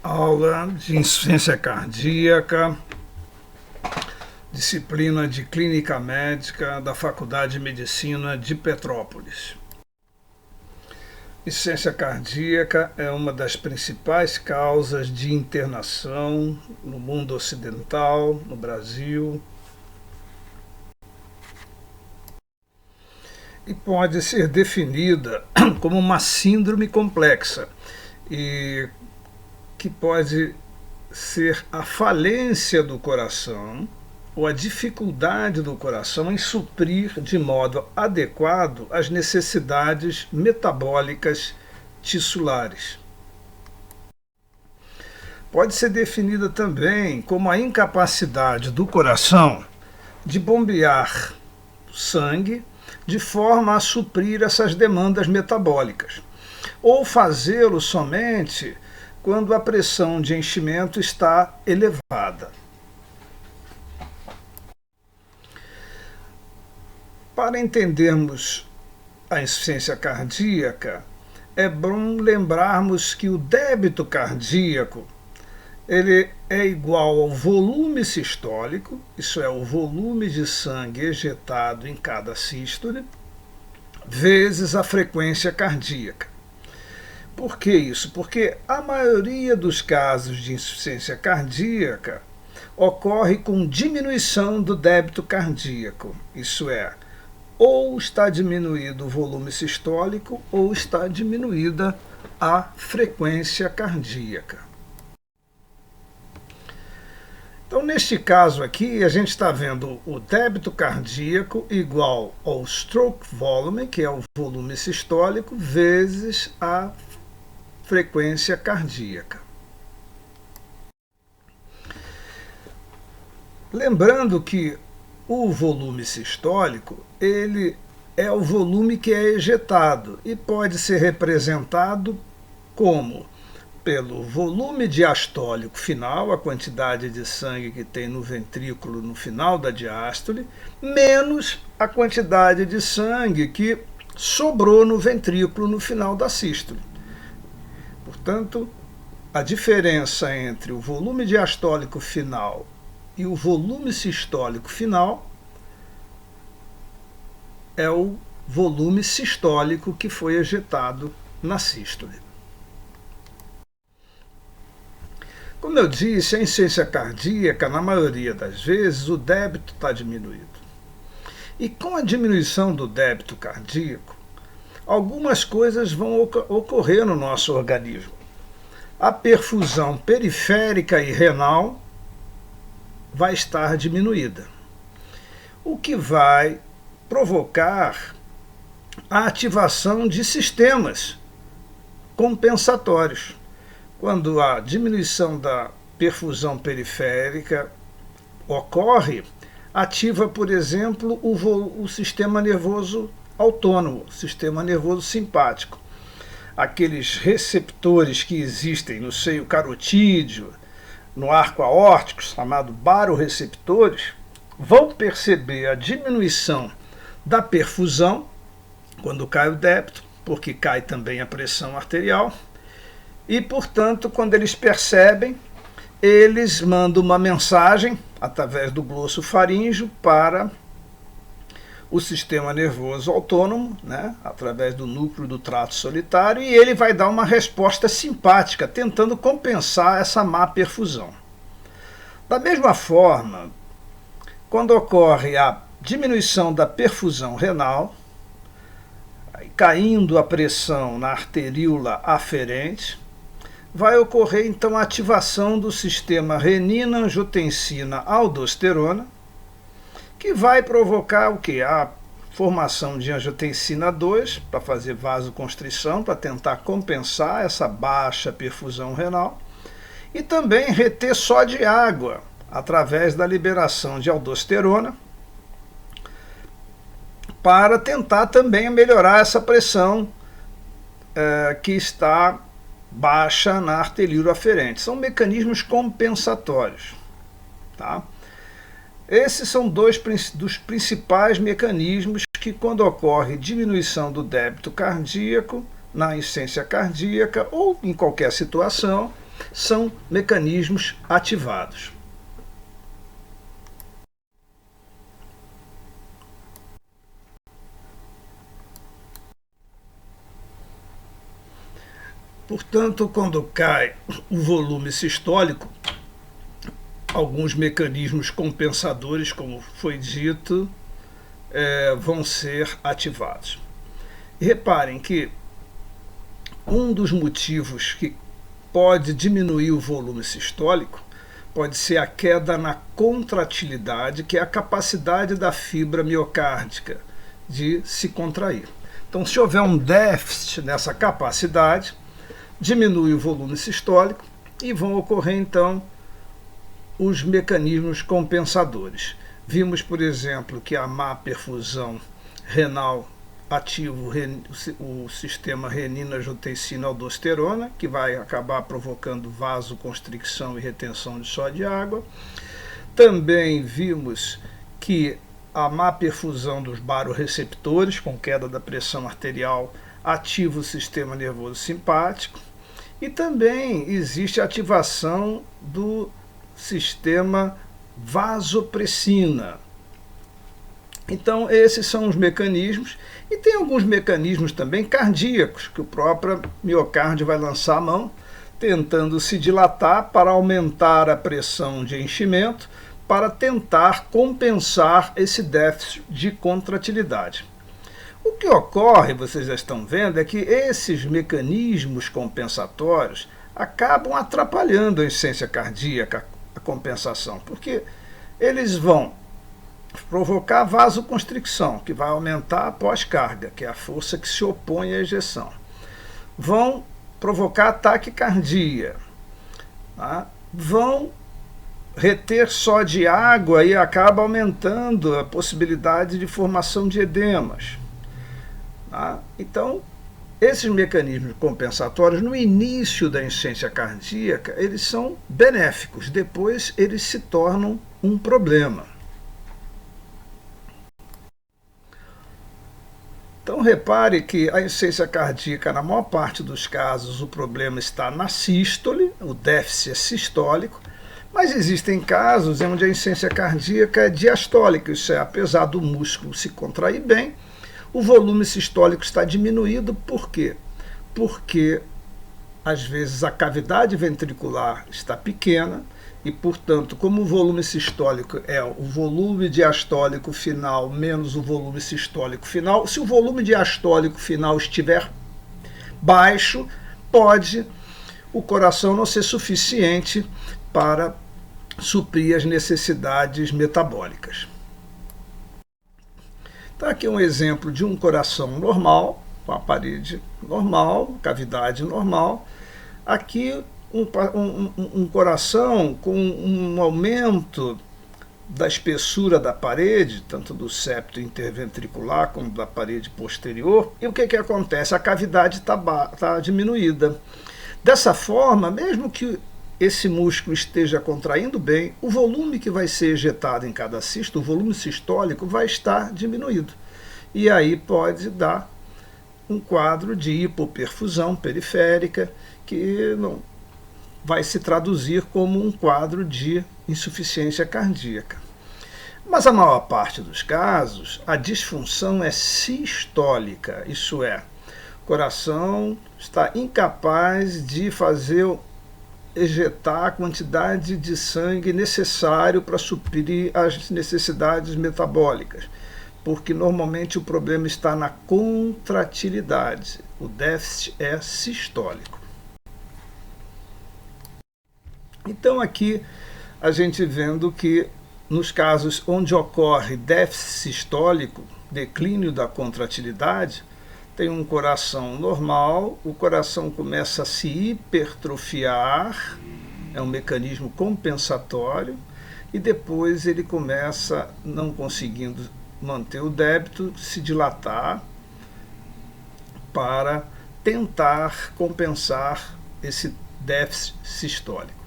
Aula de insuficiência cardíaca, disciplina de clínica médica da Faculdade de Medicina de Petrópolis. Insuficiência cardíaca é uma das principais causas de internação no mundo ocidental, no Brasil, e pode ser definida como uma síndrome complexa e que pode ser a falência do coração ou a dificuldade do coração em suprir de modo adequado as necessidades metabólicas tissulares. Pode ser definida também como a incapacidade do coração de bombear sangue de forma a suprir essas demandas metabólicas, ou fazê-lo somente quando a pressão de enchimento está elevada. Para entendermos a insuficiência cardíaca, é bom lembrarmos que o débito cardíaco ele é igual ao volume sistólico, isso é, o volume de sangue ejetado em cada sístole, vezes a frequência cardíaca. Por que isso? Porque a maioria dos casos de insuficiência cardíaca ocorre com diminuição do débito cardíaco, isso é, ou está diminuído o volume sistólico ou está diminuída a frequência cardíaca. Então, neste caso aqui, a gente está vendo o débito cardíaco igual ao stroke volume, que é o volume sistólico, vezes a frequência cardíaca. Lembrando que o volume sistólico, ele é o volume que é ejetado e pode ser representado como pelo volume diastólico final, a quantidade de sangue que tem no ventrículo no final da diástole, menos a quantidade de sangue que sobrou no ventrículo no final da sístole. Portanto, a diferença entre o volume diastólico final e o volume sistólico final é o volume sistólico que foi ejetado na sístole. Como eu disse, a insuficiência cardíaca, na maioria das vezes, o débito está diminuído. E com a diminuição do débito cardíaco, algumas coisas vão ocorrer no nosso organismo. A perfusão periférica e renal vai estar diminuída, o que vai provocar a ativação de sistemas compensatórios. Quando a diminuição da perfusão periférica ocorre, ativa, por exemplo, o sistema nervoso autônomo, o sistema nervoso simpático. Aqueles receptores que existem no seio carotídeo, no arco aórtico, chamado baroreceptores, vão perceber a diminuição da perfusão quando cai o débito, porque cai também a pressão arterial. E, portanto, quando eles percebem, eles mandam uma mensagem através do glosso faríngeo para o sistema nervoso autônomo, através do núcleo do trato solitário, e ele vai dar uma resposta simpática, tentando compensar essa má perfusão. Da mesma forma, quando ocorre a diminuição da perfusão renal, caindo a pressão na arteríola aferente, vai ocorrer então a ativação do sistema renina-angiotensina-aldosterona, que vai provocar o quê? A formação de angiotensina 2 para fazer vasoconstrição, para tentar compensar essa baixa perfusão renal, e também reter só de água através da liberação de aldosterona, para tentar também melhorar essa pressão que está baixa na arteríola aferente. São mecanismos compensatórios. Tá? Esses são dois dos principais mecanismos que, quando ocorre diminuição do débito cardíaco, na insuficiência cardíaca ou em qualquer situação, são mecanismos ativados. Portanto, quando cai o volume sistólico, alguns mecanismos compensadores, como foi dito, vão ser ativados. E reparem que um dos motivos que pode diminuir o volume sistólico pode ser a queda na contratilidade, que é a capacidade da fibra miocárdica de se contrair. Então, se houver um déficit nessa capacidade, diminui o volume sistólico e vão ocorrer, então, os mecanismos compensadores. Vimos, por exemplo, que a má perfusão renal ativa o sistema renina-angiotensina-aldosterona, que vai acabar provocando vasoconstricção e retenção de só de água. Também vimos que a má perfusão dos baroreceptores, com queda da pressão arterial, ativa o sistema nervoso simpático. E também existe a ativação do sistema vasopressina. Então, esses são os mecanismos. E tem alguns mecanismos também cardíacos, que o próprio miocárdio vai lançar a mão, tentando se dilatar para aumentar a pressão de enchimento, para tentar compensar esse déficit de contratilidade. O que ocorre, vocês já estão vendo, é que esses mecanismos compensatórios acabam atrapalhando a insuficiência cardíaca, a compensação, porque eles vão provocar vasoconstricção, que vai aumentar a pós-carga, que é a força que se opõe à ejeção. Vão provocar taquicardia, tá? Vão reter só de água e acaba aumentando a possibilidade de formação de edemas. Tá? Então, esses mecanismos compensatórios, no início da insuficiência cardíaca, eles são benéficos, depois eles se tornam um problema. Então, repare que a insuficiência cardíaca, na maior parte dos casos, o problema está na sístole, o déficit é sistólico, mas existem casos onde a insuficiência cardíaca é diastólica, isso é, apesar do músculo se contrair bem, o volume sistólico está diminuído. Por quê? Porque, às vezes, a cavidade ventricular está pequena e, portanto, como o volume sistólico é o volume diastólico final menos o volume sistólico final, se o volume diastólico final estiver baixo, pode o coração não ser suficiente para suprir as necessidades metabólicas. Então, aqui um exemplo de um coração normal, com a parede normal, cavidade normal. Aqui um coração com um aumento da espessura da parede, tanto do septo interventricular como da parede posterior. E o que acontece? A cavidade está diminuída. Dessa forma, mesmo que esse músculo esteja contraindo bem, o volume que vai ser ejetado em cada cisto, o volume sistólico, vai estar diminuído. E aí pode dar um quadro de hipoperfusão periférica, que não vai se traduzir como um quadro de insuficiência cardíaca. Mas a maior parte dos casos, a disfunção é sistólica, isso é, o coração está incapaz de ejetar a quantidade de sangue necessário para suprir as necessidades metabólicas, porque normalmente o problema está na contratilidade, o déficit é sistólico. Então aqui a gente vendo que nos casos onde ocorre déficit sistólico, declínio da contratilidade, tem um coração normal, o coração começa a se hipertrofiar, é um mecanismo compensatório, e depois ele começa, não conseguindo manter o débito, se dilatar para tentar compensar esse déficit sistólico.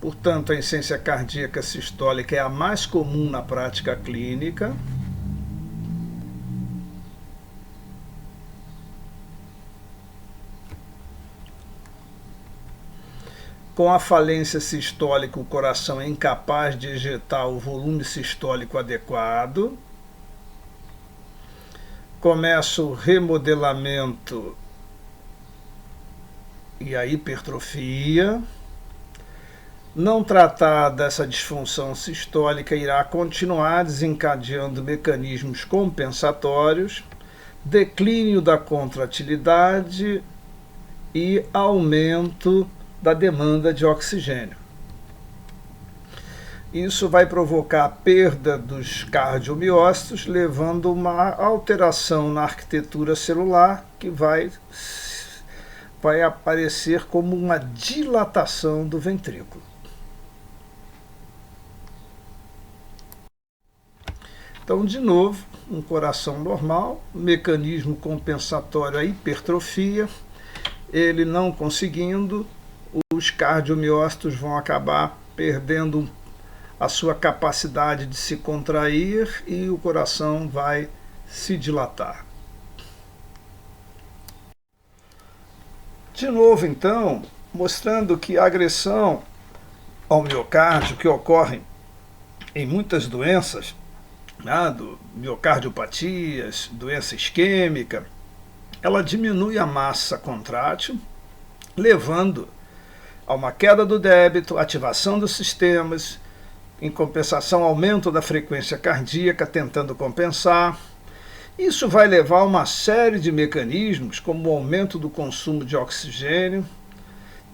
Portanto, a insuficiência cardíaca sistólica é a mais comum na prática clínica. Com a falência sistólica, o coração é incapaz de ejetar o volume sistólico adequado. Começa o remodelamento e a hipertrofia. Não tratada, essa disfunção sistólica irá continuar desencadeando mecanismos compensatórios, declínio da contratilidade e aumento da demanda de oxigênio. Isso vai provocar a perda dos cardiomiócitos, levando a uma alteração na arquitetura celular que vai aparecer como uma dilatação do ventrículo. Então, de novo, um coração normal, mecanismo compensatório à hipertrofia, ele não conseguindo, os cardiomiócitos vão acabar perdendo a sua capacidade de se contrair e o coração vai se dilatar. De novo, então, mostrando que a agressão ao miocárdio, que ocorre em muitas doenças, do miocardiopatias, doença isquêmica, ela diminui a massa contrátil, levando a uma queda do débito, ativação dos sistemas, em compensação, aumento da frequência cardíaca, tentando compensar. Isso vai levar a uma série de mecanismos, como o aumento do consumo de oxigênio,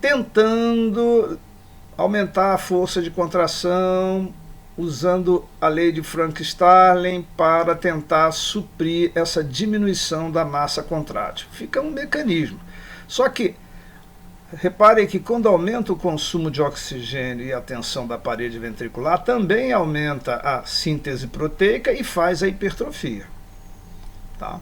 tentando aumentar a força de contração, usando a lei de Frank-Starling para tentar suprir essa diminuição da massa contrátil. Fica um mecanismo. Só que, reparem que quando aumenta o consumo de oxigênio e a tensão da parede ventricular, também aumenta a síntese proteica e faz a hipertrofia. Tá?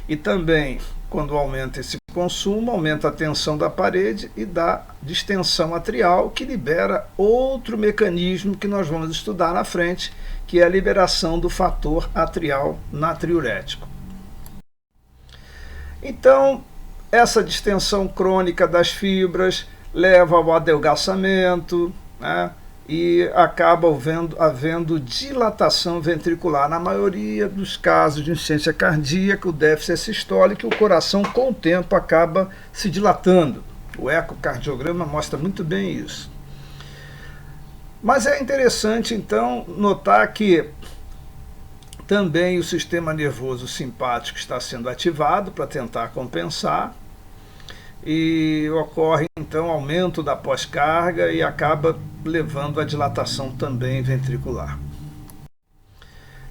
E também, quando aumenta esse consumo, aumenta a tensão da parede e dá distensão atrial, que libera outro mecanismo que nós vamos estudar na frente, que é a liberação do fator atrial natriurético. Então, essa distensão crônica das fibras leva ao adelgaçamento, né? E acaba havendo dilatação ventricular. Na maioria dos casos de insuficiência cardíaca, o déficit é sistólico e o coração, com o tempo, acaba se dilatando. O ecocardiograma mostra muito bem isso. Mas é interessante, então, notar que também o sistema nervoso simpático está sendo ativado para tentar compensar, e ocorre então aumento da pós-carga e acaba levando à dilatação também ventricular.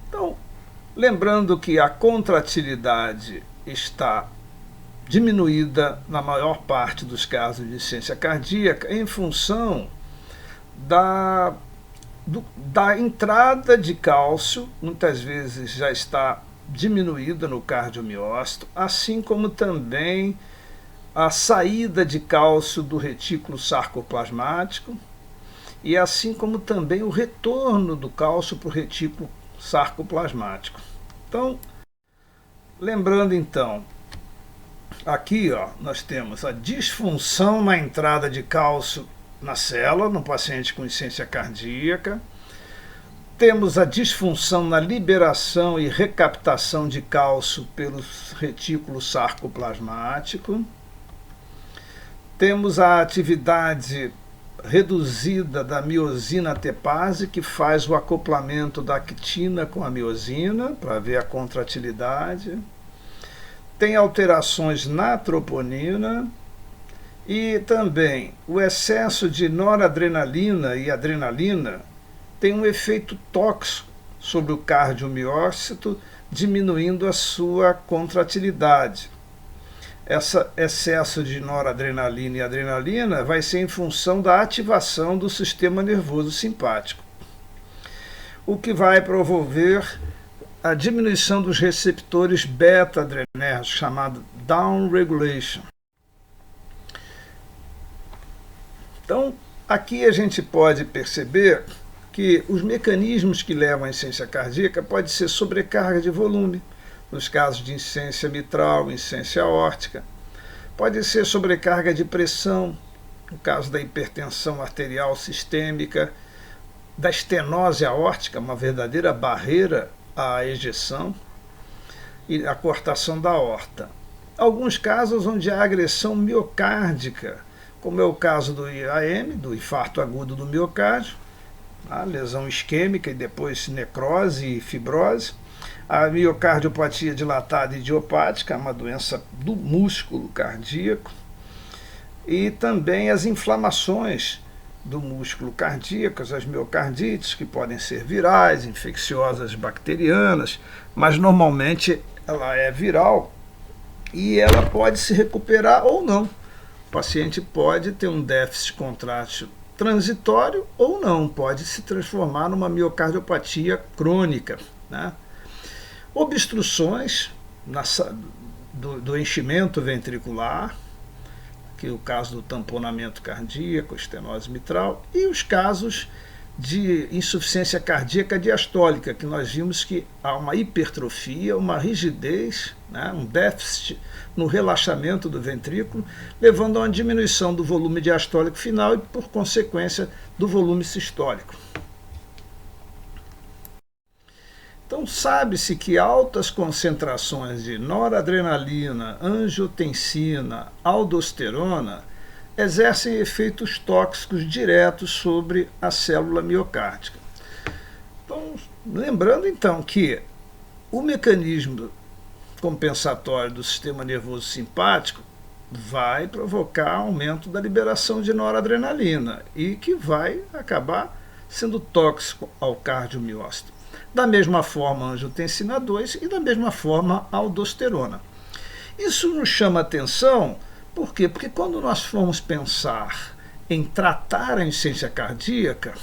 Então, lembrando que a contratilidade está diminuída na maior parte dos casos de insuficiência cardíaca em função da entrada de cálcio, muitas vezes já está diminuída no cardiomiócito, assim como também a saída de cálcio do retículo sarcoplasmático e assim como também o retorno do cálcio para o retículo sarcoplasmático. Então, lembrando então, aqui nós temos a disfunção na entrada de cálcio na célula, no paciente com insuficiência cardíaca. Temos a disfunção na liberação e recaptação de cálcio pelo retículo sarcoplasmático. Temos a atividade reduzida da miosina tepase, que faz o acoplamento da actina com a miosina, para ver a contratilidade. Tem alterações na troponina e também o excesso de noradrenalina e adrenalina tem um efeito tóxico sobre o cardiomiócito, diminuindo a sua contratilidade. Esse excesso de noradrenalina e adrenalina vai ser em função da ativação do sistema nervoso simpático, o que vai promover a diminuição dos receptores beta-adrenérgicos, chamado downregulation. Então, aqui a gente pode perceber que os mecanismos que levam à insuficiência cardíaca podem ser sobrecarga de volume, nos casos de insuficiência mitral, insuficiência aórtica. Pode ser sobrecarga de pressão, no caso da hipertensão arterial sistêmica, da estenose aórtica, uma verdadeira barreira à ejeção, e a cortação da aorta. Alguns casos onde há agressão miocárdica, como é o caso do IAM, do infarto agudo do miocárdio, a lesão isquêmica e depois necrose e fibrose, a miocardiopatia dilatada idiopática, uma doença do músculo cardíaco, e também as inflamações do músculo cardíaco, as miocardites, que podem ser virais, infecciosas, bacterianas, mas normalmente ela é viral e ela pode se recuperar ou não. O paciente pode ter um déficit contrátil transitório ou não, pode se transformar numa miocardiopatia crônica, né? Obstruções do enchimento ventricular, que é o caso do tamponamento cardíaco, estenose mitral, e os casos de insuficiência cardíaca diastólica, que nós vimos que há uma hipertrofia, uma rigidez, né, um déficit no relaxamento do ventrículo, levando a uma diminuição do volume diastólico final e, por consequência, do volume sistólico. Então, sabe-se que altas concentrações de noradrenalina, angiotensina, aldosterona exercem efeitos tóxicos diretos sobre a célula miocárdica. Então, lembrando então que o mecanismo compensatório do sistema nervoso simpático vai provocar aumento da liberação de noradrenalina e que vai acabar sendo tóxico ao cardiomiócito. Da mesma forma, a angiotensina 2 e da mesma forma a aldosterona. Isso nos chama atenção, por quê? Porque quando nós formos pensar em tratar a insuficiência cardíaca,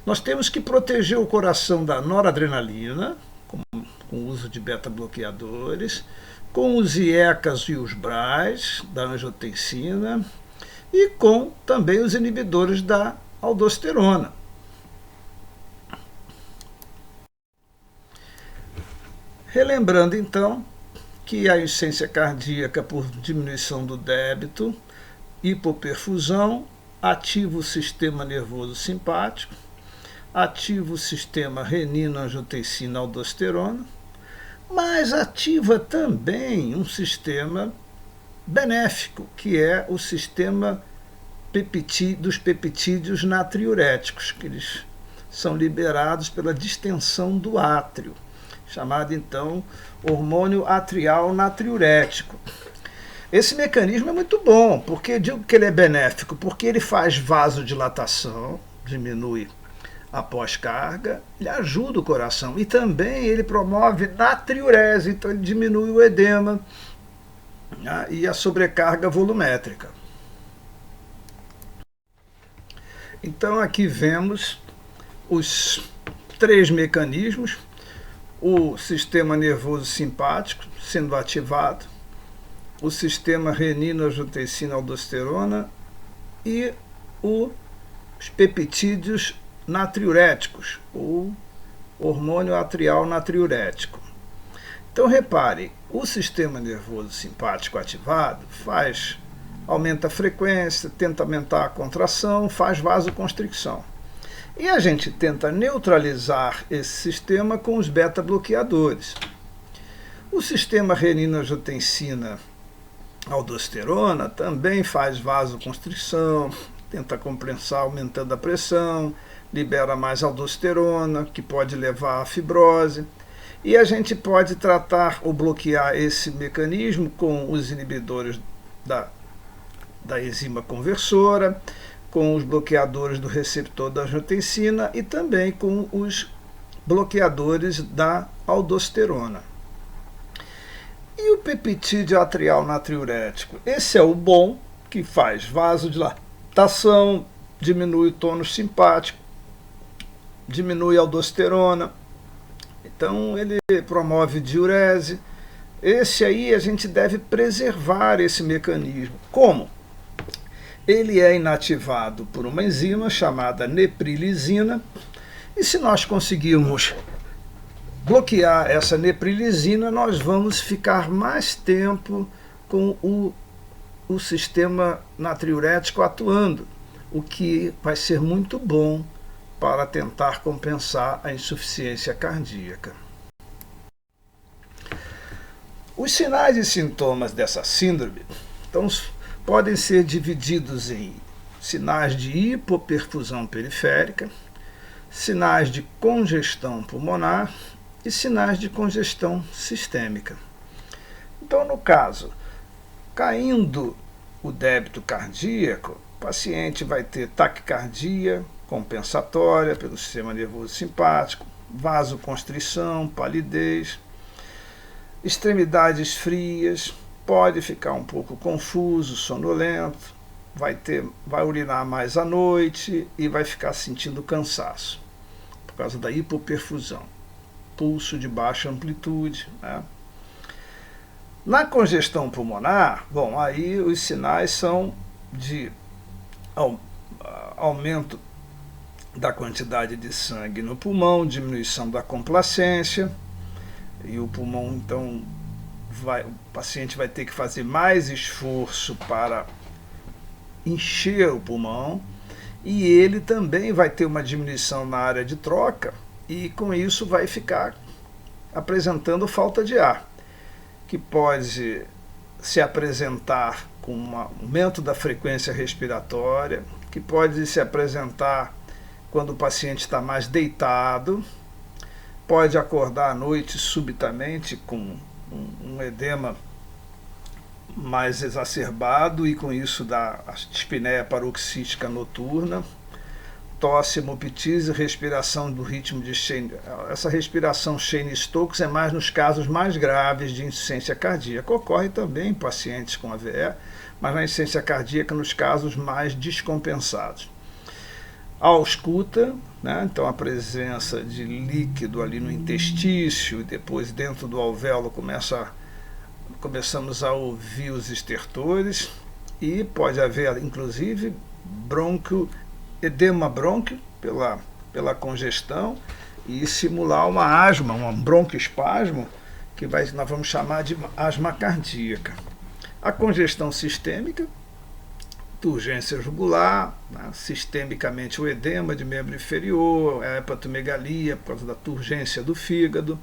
nós temos que proteger o coração da noradrenalina, com o uso de beta-bloqueadores, com os IECAs e os BRAs da angiotensina e com também os inibidores da aldosterona. Relembrando, então, que a insuficiência cardíaca por diminuição do débito, hipoperfusão, ativa o sistema nervoso simpático, ativa o sistema renina-angiotensina-aldosterona, mas ativa também um sistema benéfico, que é o sistema dos peptídeos natriuréticos, que eles são liberados pela distensão do átrio, chamado então hormônio atrial natriurético. Esse mecanismo é muito bom, porque digo que ele é benéfico, porque ele faz vasodilatação, diminui a pós-carga, ele ajuda o coração e também ele promove natriurese, então ele diminui o edema, né, e a sobrecarga volumétrica. Então aqui vemos os três mecanismos: o sistema nervoso simpático sendo ativado, o sistema renina-angiotensina-aldosterona e os peptídeos natriuréticos, ou hormônio atrial natriurético. Então repare, o sistema nervoso simpático ativado aumenta a frequência, tenta aumentar a contração, faz vasoconstricção. E a gente tenta neutralizar esse sistema com os beta-bloqueadores. O sistema renina-angiotensina-aldosterona também faz vasoconstrição, tenta compensar aumentando a pressão, libera mais aldosterona, que pode levar à fibrose. E a gente pode tratar ou bloquear esse mecanismo com os inibidores da enzima conversora, com os bloqueadores do receptor da angiotensina e também com os bloqueadores da aldosterona. E o peptídeo atrial natriurético? Esse é o bom, que faz vasodilatação, diminui o tônus simpático, diminui a aldosterona, então ele promove diurese. Esse aí a gente deve preservar esse mecanismo. Como? Ele é inativado por uma enzima chamada neprilisina, e se nós conseguirmos bloquear essa neprilisina, nós vamos ficar mais tempo com o o sistema natriurético atuando, o que vai ser muito bom para tentar compensar a insuficiência cardíaca. Os sinais e sintomas dessa síndrome então, podem ser divididos em sinais de hipoperfusão periférica, sinais de congestão pulmonar e sinais de congestão sistêmica. Então, no caso, caindo o débito cardíaco, o paciente vai ter taquicardia compensatória pelo sistema nervoso simpático, vasoconstrição, palidez, extremidades frias, pode ficar um pouco confuso, sonolento, vai urinar mais à noite e vai ficar sentindo cansaço, por causa da hipoperfusão, pulso de baixa amplitude, né? Na congestão pulmonar, bom, aí os sinais são de aumento da quantidade de sangue no pulmão, diminuição da complacência, e o pulmão, então, o paciente vai ter que fazer mais esforço para encher o pulmão, e ele também vai ter uma diminuição na área de troca, e com isso vai ficar apresentando falta de ar, que pode se apresentar com um aumento da frequência respiratória, que pode se apresentar quando o paciente está mais deitado, pode acordar à noite subitamente com um edema mais exacerbado e com isso dá a dispneia paroxística noturna, tosse, hemoptise, respiração do ritmo de Cheyne. Essa respiração Cheyne-Stokes é mais nos casos mais graves de insuficiência cardíaca. Ocorre também em pacientes com AVE, mas na insuficiência cardíaca nos casos mais descompensados. A ausculta, né? Então a presença de líquido ali no intestício e depois dentro do alvéolo começamos a ouvir os estertores e pode haver inclusive edema brônquio pela congestão e simular uma asma, um broncoespasmo que nós vamos chamar de asma cardíaca. A congestão sistêmica, turgência jugular, né? Sistemicamente o edema de membro inferior, a hepatomegalia por causa da turgência do fígado,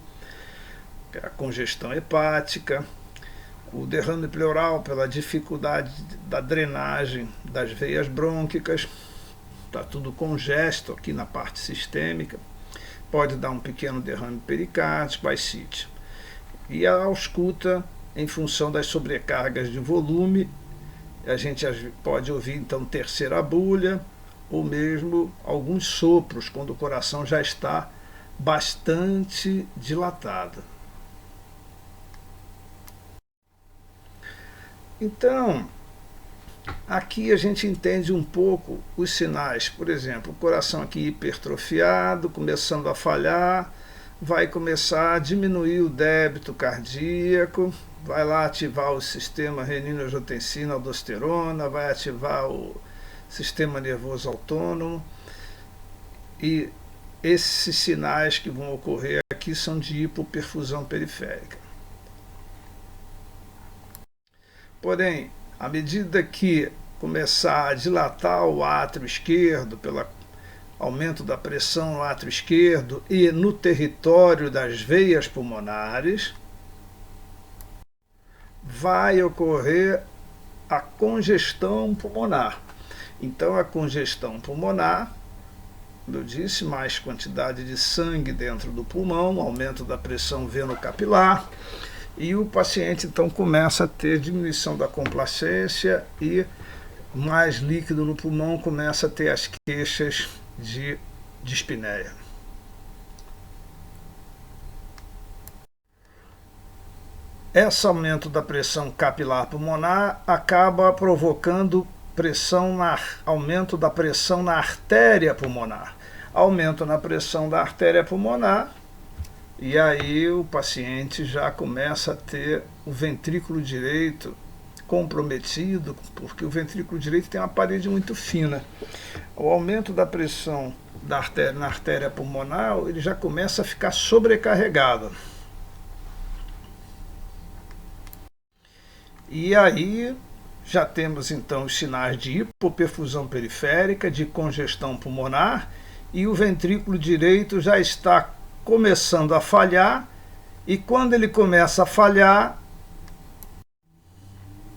a congestão hepática, o derrame pleural pela dificuldade da drenagem das veias brônquicas, está tudo congesto aqui na parte sistêmica, pode dar um pequeno derrame pericárdico, ascite. E a ausculta, em função das sobrecargas de volume, a gente pode ouvir então terceira bulha, ou mesmo alguns sopros, quando o coração já está bastante dilatado. Então, aqui a gente entende um pouco os sinais. Por exemplo, o coração aqui hipertrofiado, começando a falhar, vai começar a diminuir o débito cardíaco, vai lá ativar o sistema renina-angiotensina, aldosterona, vai ativar o sistema nervoso autônomo. E esses sinais que vão ocorrer aqui são de hipoperfusão periférica. Porém, à medida que começar a dilatar o átrio esquerdo, pelo aumento da pressão no átrio esquerdo e no território das veias pulmonares, vai ocorrer a congestão pulmonar. Então, a congestão pulmonar, como eu disse, mais quantidade de sangue dentro do pulmão, aumento da pressão venocapilar, e o paciente então começa a ter diminuição da complacência e mais líquido no pulmão, começa a ter as queixas de dispneia. Esse aumento da pressão capilar pulmonar acaba provocando aumento da pressão na artéria pulmonar. Aumento na pressão da artéria pulmonar, e aí o paciente já começa a ter o ventrículo direito comprometido, porque o ventrículo direito tem uma parede muito fina. O aumento da pressão na artéria pulmonar, ele já começa a ficar sobrecarregado. E aí Já temos então os sinais de hipoperfusão periférica, de congestão pulmonar, e o ventrículo direito já está começando a falhar, e quando ele começa a falhar,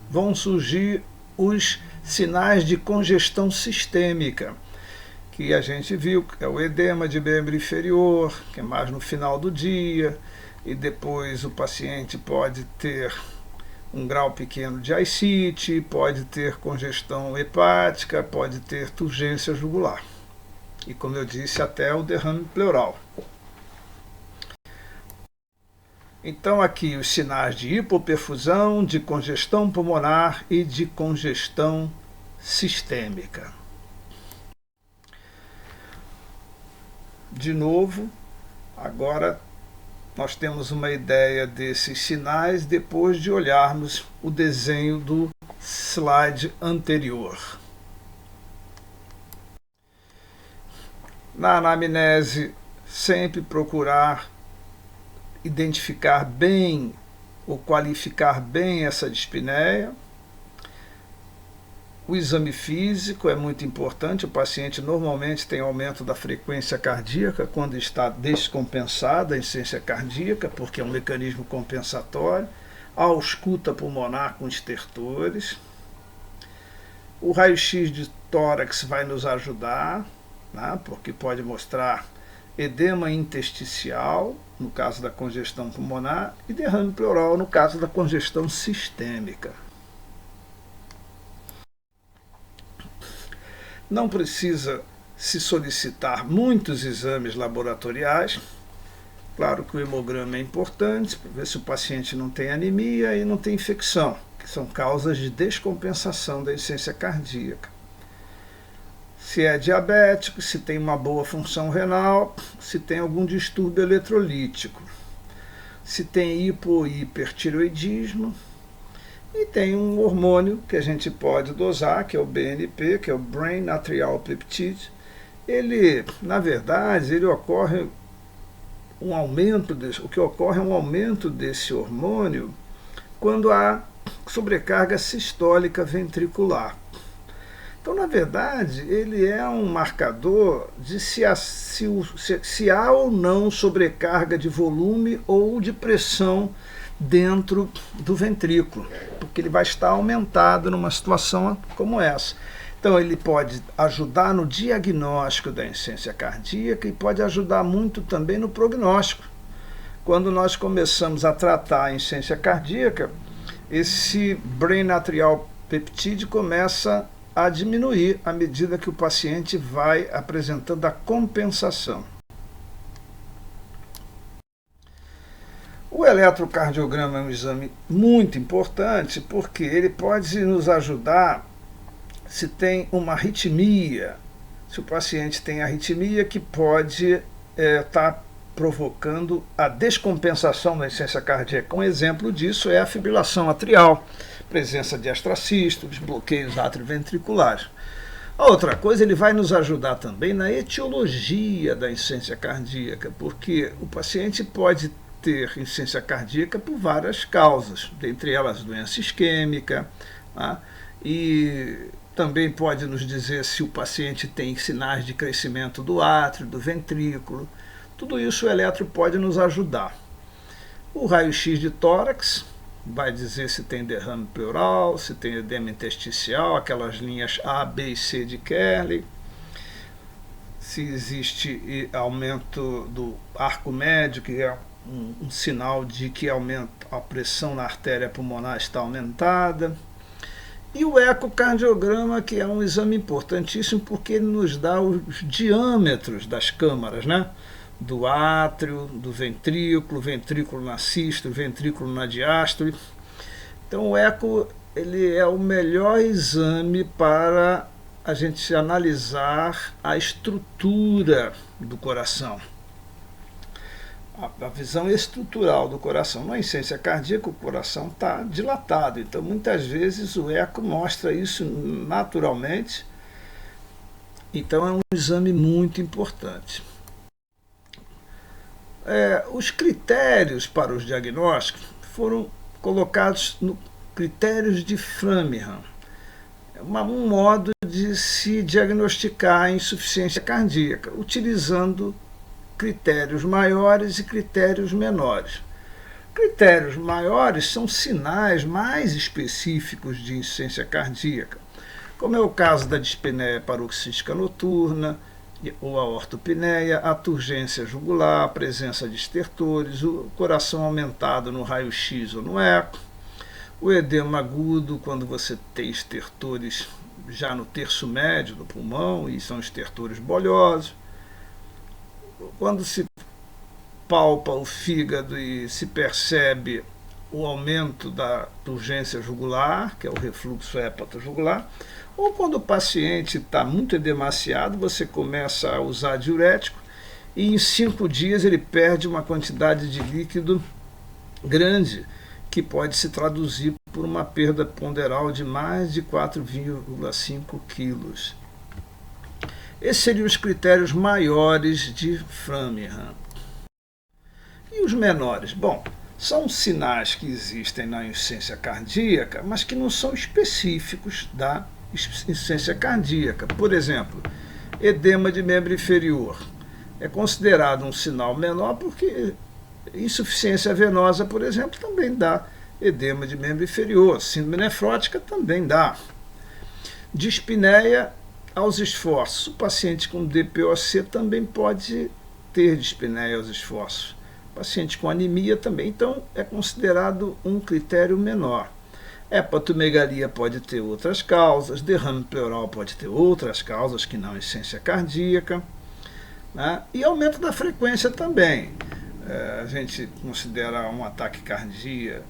vão surgir os sinais de congestão sistêmica, que a gente viu, que é o edema de membro inferior, que é mais no final do dia, e depois o paciente pode ter um grau pequeno de ascite, pode ter congestão hepática, pode ter turgência jugular. E como eu disse, até o derrame pleural. Então aqui os sinais de hipoperfusão, de congestão pulmonar e de congestão sistêmica. De novo, agora nós temos uma ideia desses sinais depois de olharmos o desenho do slide anterior. Na anamnese, sempre procurar identificar bem ou qualificar bem essa dispneia. O exame físico é muito importante. O paciente normalmente tem aumento da frequência cardíaca quando está descompensada a insuficiência cardíaca, porque é um mecanismo compensatório. A ausculta pulmonar com estertores. O raio-x de tórax vai nos ajudar, né, porque pode mostrar edema intersticial, no caso da congestão pulmonar, e derrame pleural, no caso da congestão sistêmica. Não precisa se solicitar muitos exames laboratoriais. Claro que o hemograma é importante, para ver se o paciente não tem anemia e não tem infecção, que são causas de descompensação da insuficiência cardíaca. Se é diabético, se tem uma boa função renal, se tem algum distúrbio eletrolítico, se tem hipo ou hipertireoidismo, e tem um hormônio que a gente pode dosar, que é o BNP, que é o Brain Natrial Peptide. Ele, na verdade, ocorre um aumento o que ocorre é um aumento desse hormônio quando há sobrecarga sistólica ventricular. Então, na verdade, ele é um marcador de se há ou não sobrecarga de volume ou de pressão dentro do ventrículo, porque ele vai estar aumentado numa situação como essa. Então, ele pode ajudar no diagnóstico da insuficiência cardíaca e pode ajudar muito também no prognóstico. Quando nós começamos a tratar a insuficiência cardíaca, esse Brain Natrial Peptide começa a diminuir à medida que o paciente vai apresentando a compensação. O eletrocardiograma é um exame muito importante porque ele pode nos ajudar se tem uma arritmia, se o paciente tem arritmia que pode estar provocando a descompensação da insuficiência cardíaca. Um exemplo disso é a fibrilação atrial, presença de extrasístoles, bloqueios atrioventriculares. A outra coisa, ele vai nos ajudar também na etiologia da insuficiência cardíaca, porque o paciente pode ter insuficiência cardíaca por várias causas, dentre elas doença isquêmica, tá? E também pode nos dizer se o paciente tem sinais de crescimento do átrio, do ventrículo. Tudo isso o eletro pode nos ajudar. O raio-x de tórax vai dizer se tem derrame pleural, se tem edema intersticial, aquelas linhas A, B e C de Kerley, se existe aumento do arco médio, que é um sinal de que a pressão na artéria pulmonar está aumentada. E o ecocardiograma, que é um exame importantíssimo porque ele nos dá os diâmetros das câmaras, né? Do átrio, do ventrículo, ventrículo na sístole, ventrículo na diástole. Então o eco ele é o melhor exame para a gente analisar a estrutura do coração. A visão estrutural do coração. Na insuficiência cardíaca, o coração está dilatado. Então, muitas vezes, o eco mostra isso naturalmente. Então, é um exame muito importante. Os critérios para os diagnósticos foram colocados no critérios de Framingham. um modo de se diagnosticar a insuficiência cardíaca, utilizando critérios maiores e critérios menores. Critérios maiores são sinais mais específicos de insuficiência cardíaca, como é o caso da dispneia paroxística noturna, ou a ortopneia, a turgência jugular, a presença de estertores, o coração aumentado no raio-x ou no eco, o edema agudo, quando você tem estertores já no terço médio do pulmão, e são estertores bolhosos, quando se palpa o fígado e se percebe o aumento da turgência jugular, que é o refluxo hepatojugular, ou quando o paciente está muito edemaciado, você começa a usar diurético e em 5 dias ele perde uma quantidade de líquido grande, que pode se traduzir por uma perda ponderal de mais de 4,5 quilos. Esses seriam os critérios maiores de Framingham. E os menores? Bom, são sinais que existem na insuficiência cardíaca, mas que não são específicos da insuficiência cardíaca. Por exemplo, edema de membro inferior é considerado um sinal menor porque insuficiência venosa, por exemplo, também dá edema de membro inferior. Síndrome nefrótica também dá. Dispneia aos esforços. O paciente com DPOC também pode ter dispneia aos esforços. O paciente com anemia também. Então, é considerado um critério menor. Hepatomegalia pode ter outras causas, derrame pleural pode ter outras causas que não insuficiência cardíaca, né? E aumento da frequência também. A gente considera um ataque cardíaco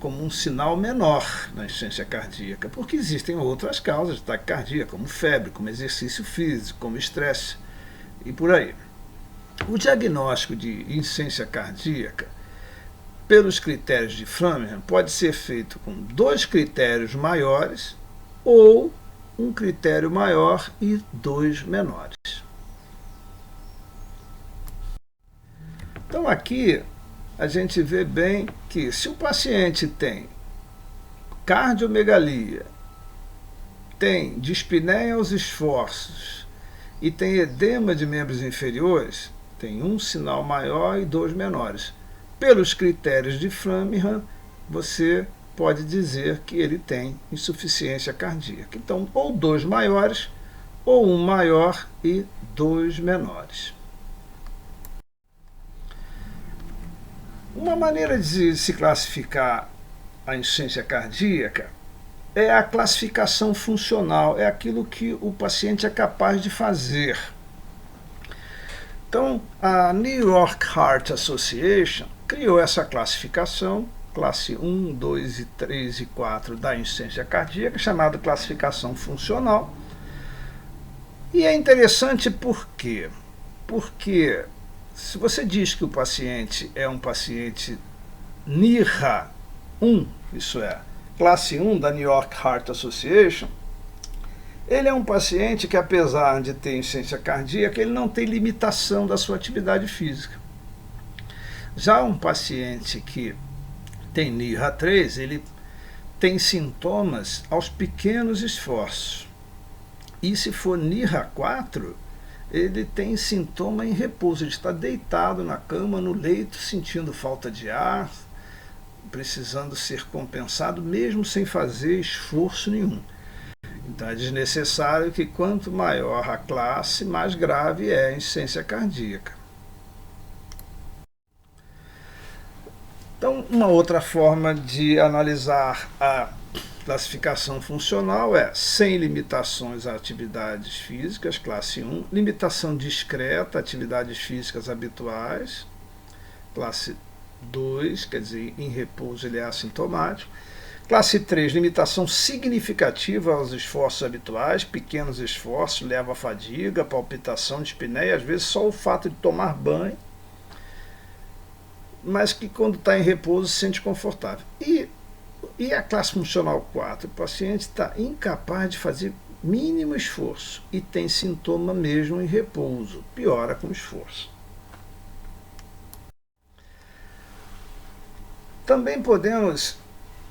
como um sinal menor na insuficiência cardíaca, porque existem outras causas de ataque cardíaco, como febre, como exercício físico, como estresse e por aí. O diagnóstico de insuficiência cardíaca, pelos critérios de Framingham, pode ser feito com 2 critérios maiores ou um critério maior e 2 menores. Então aqui a gente vê bem que se o paciente tem cardiomegalia, tem dispneia aos esforços e tem edema de membros inferiores, tem um sinal maior e 2 menores. Pelos critérios de Framingham, você pode dizer que ele tem insuficiência cardíaca. Então, ou 2 maiores, ou 1 maior e 2 menores. Uma maneira de se classificar a insuficiência cardíaca é a classificação funcional, é aquilo que o paciente é capaz de fazer. Então, a New York Heart Association criou essa classificação, classe 1, 2, 3 e 4 da insuficiência cardíaca, chamada classificação funcional. E é interessante por quê? Porque se você diz que o paciente é um paciente NYHA 1, isso é, classe 1 da New York Heart Association, ele é um paciente que, apesar de ter insuficiência cardíaca, ele não tem limitação da sua atividade física. Já um paciente que tem NYHA 3, ele tem sintomas aos pequenos esforços. E se for NYHA 4, ele tem sintoma em repouso, ele está deitado na cama, no leito, sentindo falta de ar, precisando ser compensado, mesmo sem fazer esforço nenhum. Então é desnecessário que quanto maior a classe, mais grave é a insuficiência cardíaca. Então, uma outra forma de analisar a classificação funcional é sem limitações a atividades físicas, classe 1, limitação discreta a atividades físicas habituais, classe 2, quer dizer, em repouso ele é assintomático. Classe 3, limitação significativa aos esforços habituais, pequenos esforços, leva a fadiga, palpitação, dispneia, às vezes só o fato de tomar banho, mas que quando está em repouso se sente confortável. E a classe funcional 4, o paciente está incapaz de fazer mínimo esforço e tem sintoma mesmo em repouso, piora com esforço. Também podemos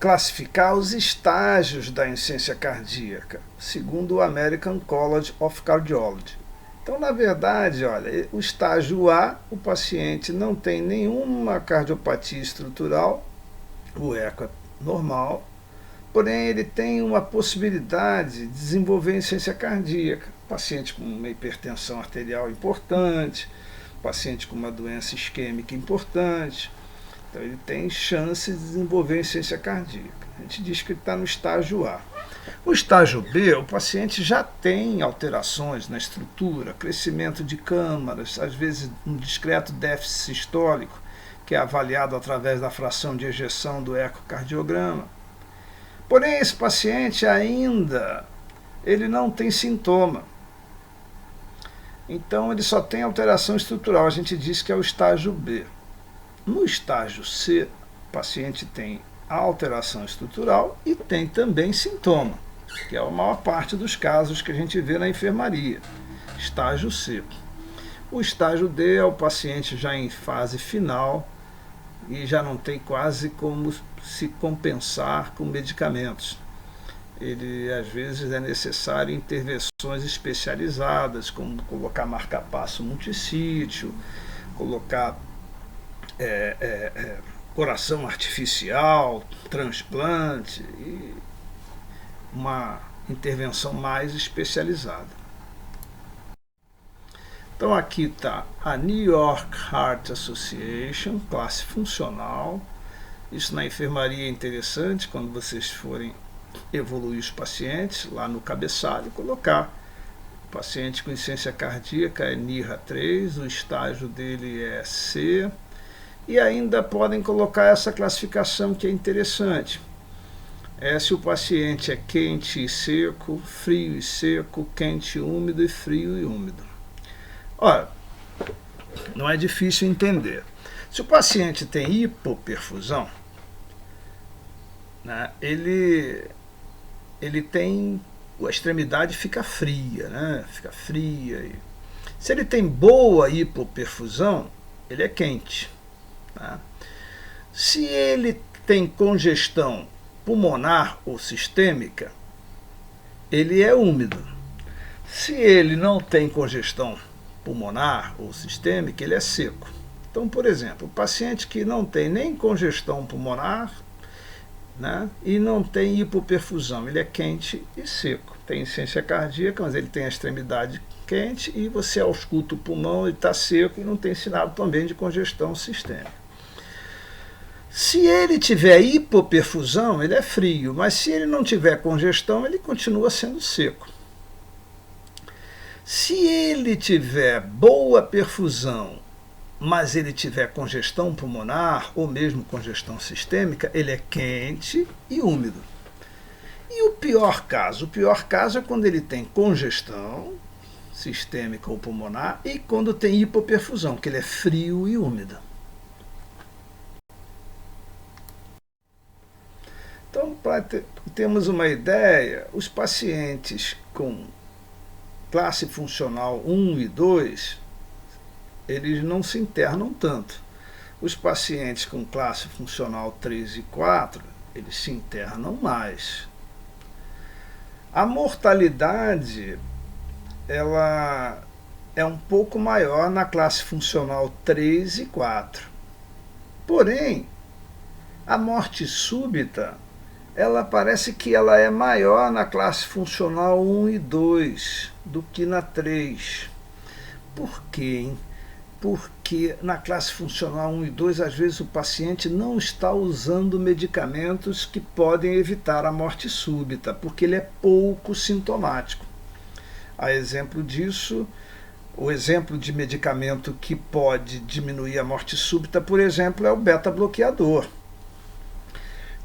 classificar os estágios da insuficiência cardíaca, segundo o American College of Cardiology. Então, na verdade, olha, o estágio A, o paciente não tem nenhuma cardiopatia estrutural, o eco é normal, porém ele tem uma possibilidade de desenvolver insuficiência cardíaca. Paciente com uma hipertensão arterial importante, paciente com uma doença isquêmica importante, então ele tem chance de desenvolver insuficiência cardíaca. A gente diz que ele está no estágio A. O estágio B, o paciente já tem alterações na estrutura, crescimento de câmaras, às vezes um discreto déficit sistólico, que é avaliado através da fração de ejeção do ecocardiograma. Porém, esse paciente ainda ele não tem sintoma. Então, ele só tem alteração estrutural. A gente diz que é o estágio B. No estágio C, o paciente tem alteração estrutural e tem também sintoma, que é a maior parte dos casos que a gente vê na enfermaria. Estágio C. O estágio D é o paciente já em fase final e já não tem quase como se compensar com medicamentos. Ele, às vezes, é necessário intervenções especializadas, como colocar marca-passo multissítio, colocar coração artificial, transplante e uma intervenção mais especializada. Então aqui está a New York Heart Association, classe funcional. Isso na enfermaria é interessante, quando vocês forem evoluir os pacientes, lá no cabeçalho, colocar o paciente com insuficiência cardíaca é NYHA 3, o estágio dele é C, e ainda podem colocar essa classificação que é interessante. Se o paciente é quente e seco, frio e seco, quente e úmido e frio e úmido. Ora, não é difícil entender. Se o paciente tem hipoperfusão, né, ele tem, a extremidade fica fria, né, fica fria. Se ele tem boa hipoperfusão, ele é quente. Tá? Se ele tem congestão pulmonar ou sistêmica, ele é úmido. Se ele não tem congestão pulmonar ou sistêmica, ele é seco. Então, por exemplo, o paciente que não tem nem congestão pulmonar, né, e não tem hipoperfusão, ele é quente e seco. Tem insuficiência cardíaca, mas ele tem a extremidade quente e você ausculta o pulmão, ele está seco e não tem sinal também de congestão sistêmica. Se ele tiver hipoperfusão, ele é frio, mas se ele não tiver congestão, ele continua sendo seco. Se ele tiver boa perfusão, mas ele tiver congestão pulmonar ou mesmo congestão sistêmica, ele é quente e úmido. E o pior caso? O pior caso é quando ele tem congestão sistêmica ou pulmonar e quando tem hipoperfusão, que ele é frio e úmido. Então, para termos uma ideia, os pacientes com classe funcional 1 e 2, eles não se internam tanto. Os pacientes com classe funcional 3 e 4, eles se internam mais. A mortalidade, ela é um pouco maior na classe funcional 3 e 4. Porém, a morte súbita, ela parece que ela é maior na classe funcional 1 e 2 do que na 3. Por quê, hein? Porque na classe funcional 1 e 2, às vezes o paciente não está usando medicamentos que podem evitar a morte súbita, porque ele é pouco sintomático. A exemplo disso, o exemplo de medicamento que pode diminuir a morte súbita, por exemplo, é o beta-bloqueador.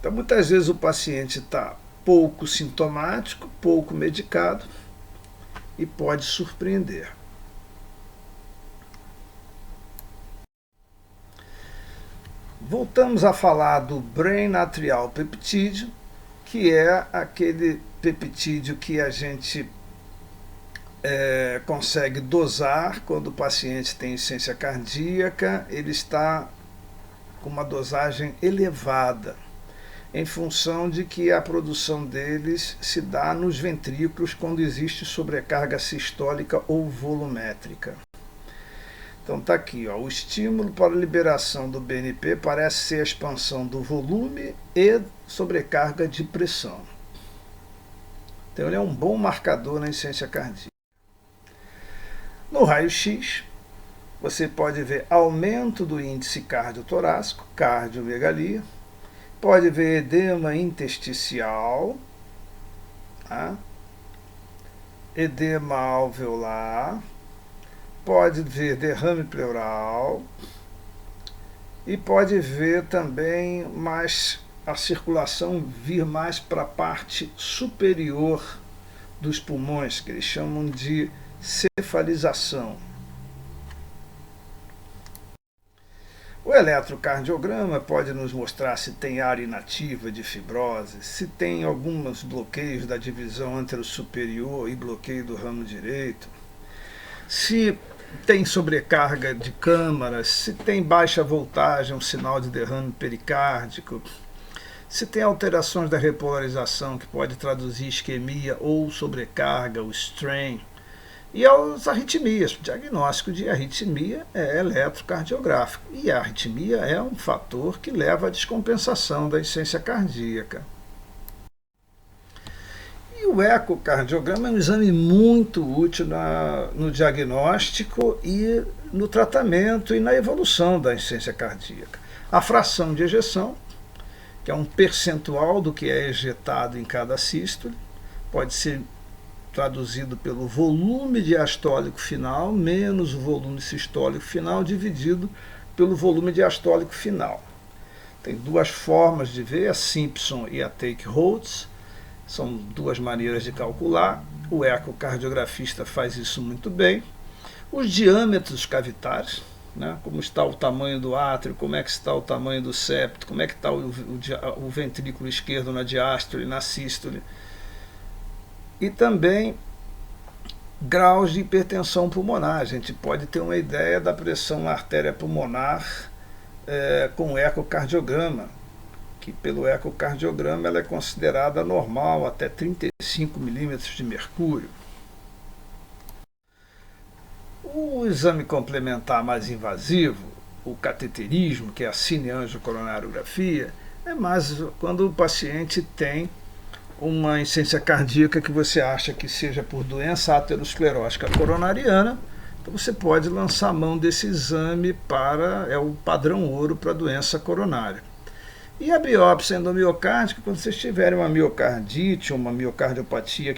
Então, muitas vezes o paciente está pouco sintomático, pouco medicado e pode surpreender. Voltamos a falar do Brain Atrial Peptídeo, que é aquele peptídeo que a gente consegue dosar quando o paciente tem insuficiência cardíaca, ele está com uma dosagem elevada. em função de que a produção deles se dá nos ventrículos quando existe sobrecarga sistólica ou volumétrica. Então está aqui, ó, o estímulo para a liberação do BNP parece ser a expansão do volume e sobrecarga de pressão. Então ele é um bom marcador na insuficiência cardíaca. No raio-x, você pode ver aumento do índice cardiotorácico, cardiomegalia, pode ver edema intersticial, tá? Edema alveolar, pode ver derrame pleural e pode ver também mais a circulação vir mais para a parte superior dos pulmões, que eles chamam de cefalização. O eletrocardiograma pode nos mostrar se tem área inativa de fibrose, se tem alguns bloqueios da divisão antero-superior e bloqueio do ramo direito, se tem sobrecarga de câmaras, se tem baixa voltagem, um sinal de derrame pericárdico, se tem alterações da repolarização, que pode traduzir isquemia ou sobrecarga, o strain, e as arritmias. O diagnóstico de arritmia é eletrocardiográfico, e a arritmia é um fator que leva à descompensação da insuficiência cardíaca. E o ecocardiograma é um exame muito útil no diagnóstico e no tratamento e na evolução da insuficiência cardíaca. A fração de ejeção, que é um percentual do que é ejetado em cada sístole, pode ser traduzido pelo volume diastólico final menos o volume sistólico final dividido pelo volume diastólico final. Tem duas formas de ver, a Simpson e a Take-Holtz, são duas maneiras de calcular. O ecocardiografista faz isso muito bem. Os diâmetros cavitários, né, como está o tamanho do átrio, como é que está o tamanho do septo, como é que está o ventrículo esquerdo na diástole, na sístole. E também graus de hipertensão pulmonar. A gente pode ter uma ideia da pressão na artéria pulmonar com o ecocardiograma, que pelo ecocardiograma ela é considerada normal até 35 milímetros de mercúrio. O exame complementar mais invasivo, o cateterismo, que é a cineangiocoronariografia, é mais quando o paciente tem uma insuficiência cardíaca que você acha que seja por doença aterosclerótica coronariana. Então você pode lançar a mão desse exame é o padrão ouro para a doença coronária. E a biópsia endomiocárdica, quando vocês tiverem uma miocardite ou uma miocardiopatia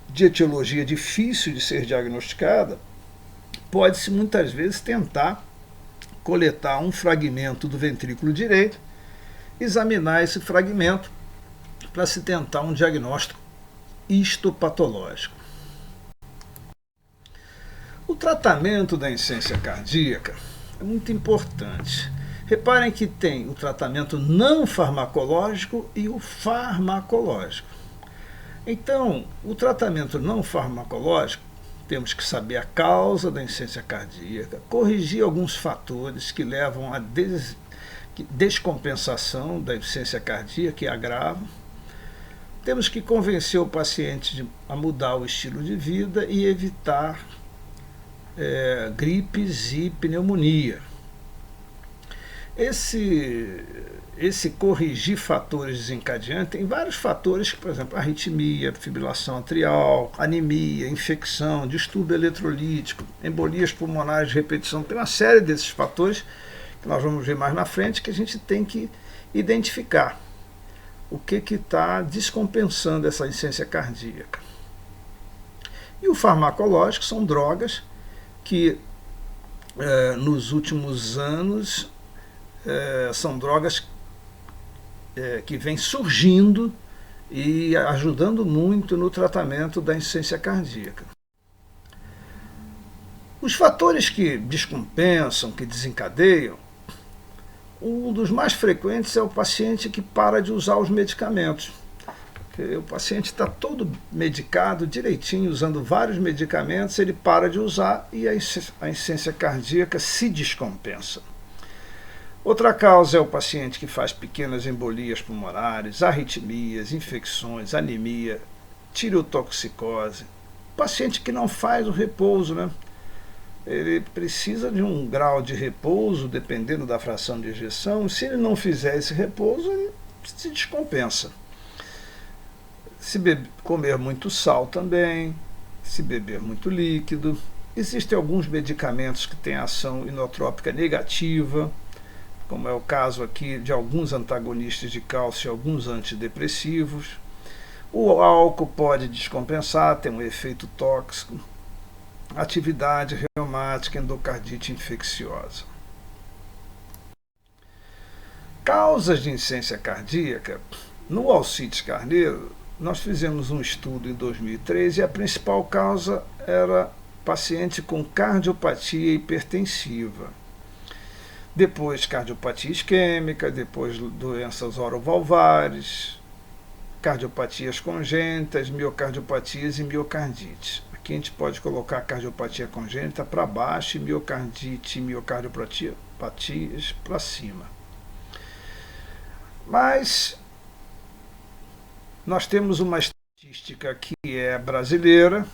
de etiologia difícil de ser diagnosticada, pode-se muitas vezes tentar coletar um fragmento do ventrículo direito, examinar esse fragmento para se tentar um diagnóstico histopatológico. O tratamento da insuficiência cardíaca é muito importante. Reparem que tem o tratamento não farmacológico e o farmacológico. Então, o tratamento não farmacológico, temos que saber a causa da insuficiência cardíaca, corrigir alguns fatores que levam à descompensação da insuficiência cardíaca, que agravam. Temos que convencer o paciente a mudar o estilo de vida e evitar gripes e pneumonia. Esse corrigir fatores desencadeantes, tem vários fatores, por exemplo, arritmia, fibrilação atrial, anemia, infecção, distúrbio eletrolítico, embolias pulmonares de repetição. Tem uma série desses fatores que nós vamos ver mais na frente, que a gente tem que identificar o que está descompensando essa insuficiência cardíaca. E o farmacológico são drogas que nos últimos anos são drogas que vêm surgindo e ajudando muito no tratamento da insuficiência cardíaca. Os fatores que descompensam, que desencadeiam, um dos mais frequentes é o paciente que para de usar os medicamentos. Porque o paciente está todo medicado direitinho, usando vários medicamentos, ele para de usar e a insuficiência cardíaca se descompensa. Outra causa é o paciente que faz pequenas embolias pulmonares, arritmias, infecções, anemia, tireotoxicose. Paciente que não faz o repouso, né? Ele precisa de um grau de repouso, dependendo da fração de ejeção. Se ele não fizer esse repouso, ele se descompensa. Se comer muito sal também, se beber muito líquido. Existem alguns medicamentos que têm ação inotrópica negativa, como é o caso aqui de alguns antagonistas de cálcio e alguns antidepressivos. O álcool pode descompensar, tem um efeito tóxico. Atividade reumática, endocardite infecciosa. Causas de insuficiência cardíaca. No Alcides Carneiro, nós fizemos um estudo em 2013 e a principal causa era paciente com cardiopatia hipertensiva. Depois cardiopatia isquêmica, depois doenças orovalvares, cardiopatias congênitas, miocardiopatias e miocardite. Aqui a gente pode colocar a cardiopatia congênita para baixo e miocardite e miocardiopatias para cima. Mas nós temos uma estatística que é brasileira,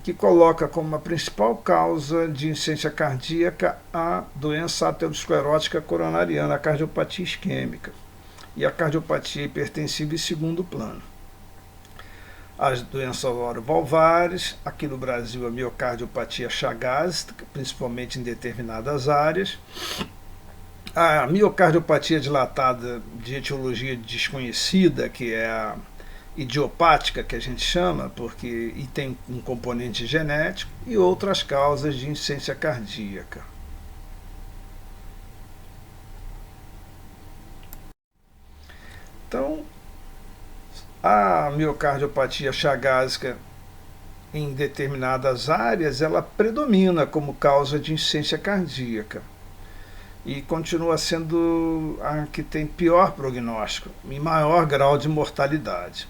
que coloca como a principal causa de insuficiência cardíaca a doença aterosclerótica coronariana, a cardiopatia isquêmica, e a cardiopatia hipertensiva em segundo plano. As doenças orovalvares, aqui no Brasil a miocardiopatia chagásica, principalmente em determinadas áreas. A miocardiopatia dilatada de etiologia desconhecida, que é a idiopática, que a gente chama, porque e tem um componente genético, e outras causas de insuficiência cardíaca. Então, a miocardiopatia chagásica em determinadas áreas, ela predomina como causa de insuficiência cardíaca e continua sendo a que tem pior prognóstico e maior grau de mortalidade.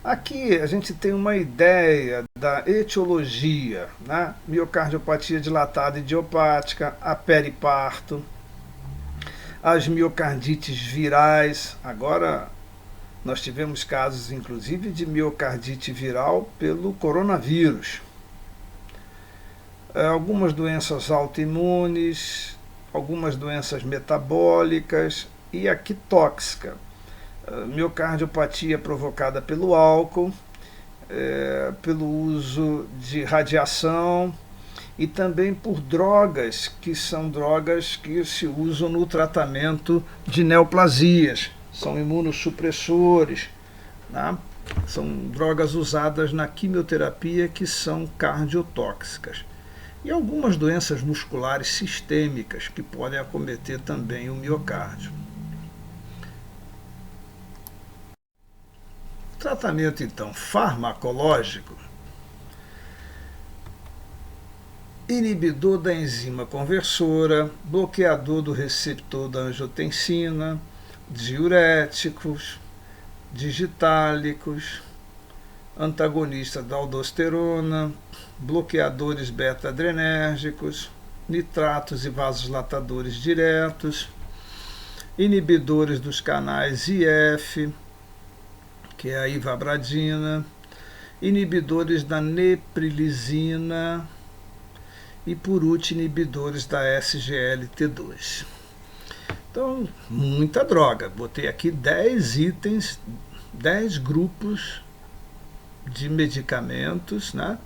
Aqui a gente tem uma ideia da etiologia, né? Miocardiopatia dilatada idiopática, a periparto, as miocardites virais. Agora nós tivemos casos inclusive de miocardite viral pelo coronavírus. Algumas doenças autoimunes, algumas doenças metabólicas e a tóxica. Miocardiopatia provocada pelo álcool, pelo uso de radiação e também por drogas, que são drogas que se usam no tratamento de neoplasias, são imunossupressores, né? São drogas usadas na quimioterapia que são cardiotóxicas. E algumas doenças musculares sistêmicas que podem acometer também o miocárdio. Tratamento, então, farmacológico. Inibidor da enzima conversora, bloqueador do receptor da angiotensina, diuréticos, digitálicos, antagonista da aldosterona, bloqueadores beta-adrenérgicos, nitratos e vasodilatadores diretos, inibidores dos canais IF, que é a ivabradina, inibidores da neprilisina e, por último, inibidores da SGLT2. Então, muita droga. Botei aqui 10 itens, 10 grupos de medicamentos, né,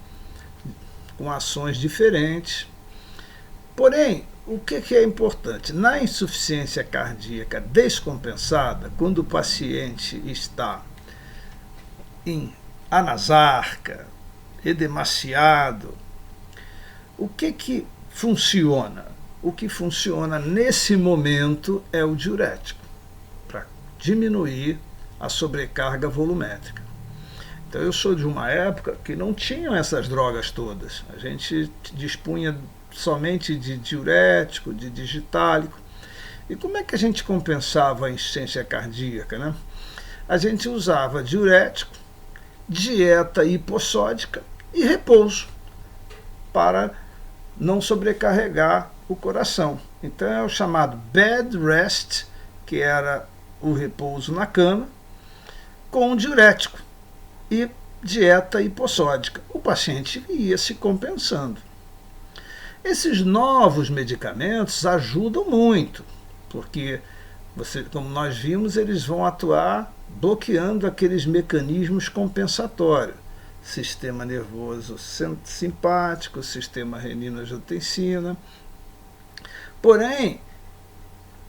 com ações diferentes. Porém, o que é importante? Na insuficiência cardíaca descompensada, quando o paciente está em anasarca, edemaciado, o que funciona? O que funciona nesse momento é o diurético, para diminuir a sobrecarga volumétrica. Então eu sou de uma época que não tinham essas drogas todas. A gente dispunha somente de diurético, de digitálico. E como é que a gente compensava a insuficiência cardíaca, né? A gente usava diurético, dieta hipossódica e repouso para não sobrecarregar o coração. Então é o chamado bed rest, que era o repouso na cama, com diurético e dieta hipossódica. O paciente ia se compensando. Esses novos medicamentos ajudam muito, porque, como nós vimos, eles vão atuar bloqueando aqueles mecanismos compensatórios. Sistema nervoso simpático, sistema renina-angiotensina. Porém,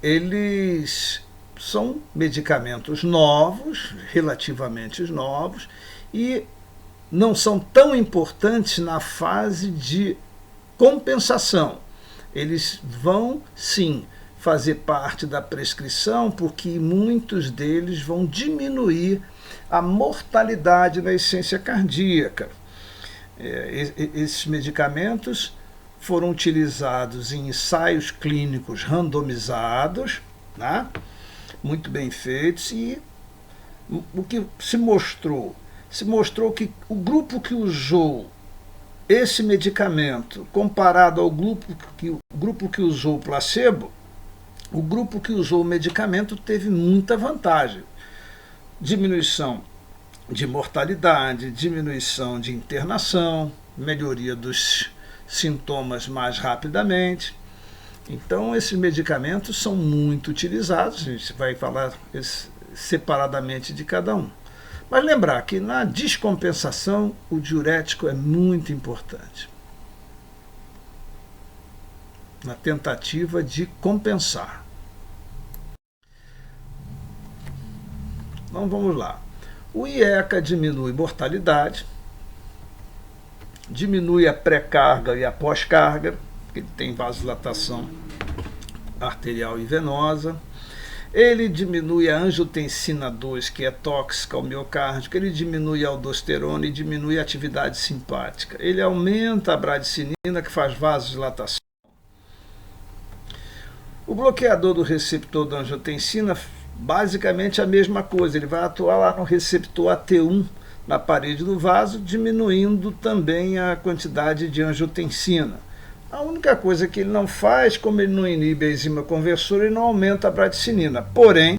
eles são medicamentos novos, relativamente novos, e não são tão importantes na fase de compensação. Eles vão, sim, fazer parte da prescrição, porque muitos deles vão diminuir a mortalidade da insuficiência cardíaca. Esses medicamentos foram utilizados em ensaios clínicos randomizados, né? Muito bem feitos, e o que se mostrou que o grupo que usou esse medicamento, comparado ao grupo que usou o placebo, o grupo que usou o medicamento teve muita vantagem. Diminuição de mortalidade, diminuição de internação, melhoria dos sintomas mais rapidamente. Então, esses medicamentos são muito utilizados, a gente vai falar separadamente de cada um. Mas lembrar que na descompensação o diurético é muito importante, na tentativa de compensar. Então vamos lá. O IECA diminui mortalidade, diminui a pré-carga e a pós-carga, porque ele tem vasodilatação arterial e venosa. Ele diminui a angiotensina 2, que é tóxica ao miocárdio, ele diminui a aldosterona e diminui a atividade simpática. Ele aumenta a bradicinina, que faz vasodilatação. O bloqueador do receptor da angiotensina, basicamente a mesma coisa, ele vai atuar lá no receptor AT1, na parede do vaso, diminuindo também a quantidade de angiotensina. A única coisa que ele não faz, como ele não inibe a enzima conversora, ele não aumenta a bradicinina. Porém,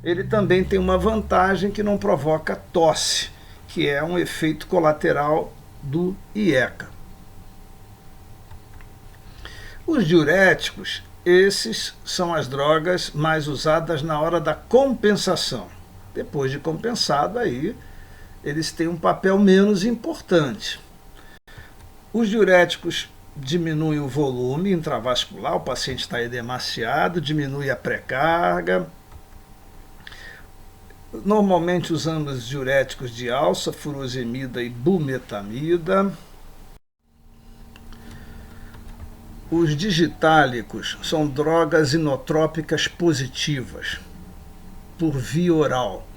ele também tem uma vantagem que não provoca tosse, que é um efeito colateral do IECA. Os diuréticos, esses são as drogas mais usadas na hora da compensação. Depois de compensado, aí eles têm um papel menos importante. Os diuréticos diminui o volume intravascular, o paciente está edemaciado, diminui a pré-carga. Normalmente usamos diuréticos de alça, furosemida e bumetamida. Os digitálicos são drogas inotrópicas positivas, por via oral.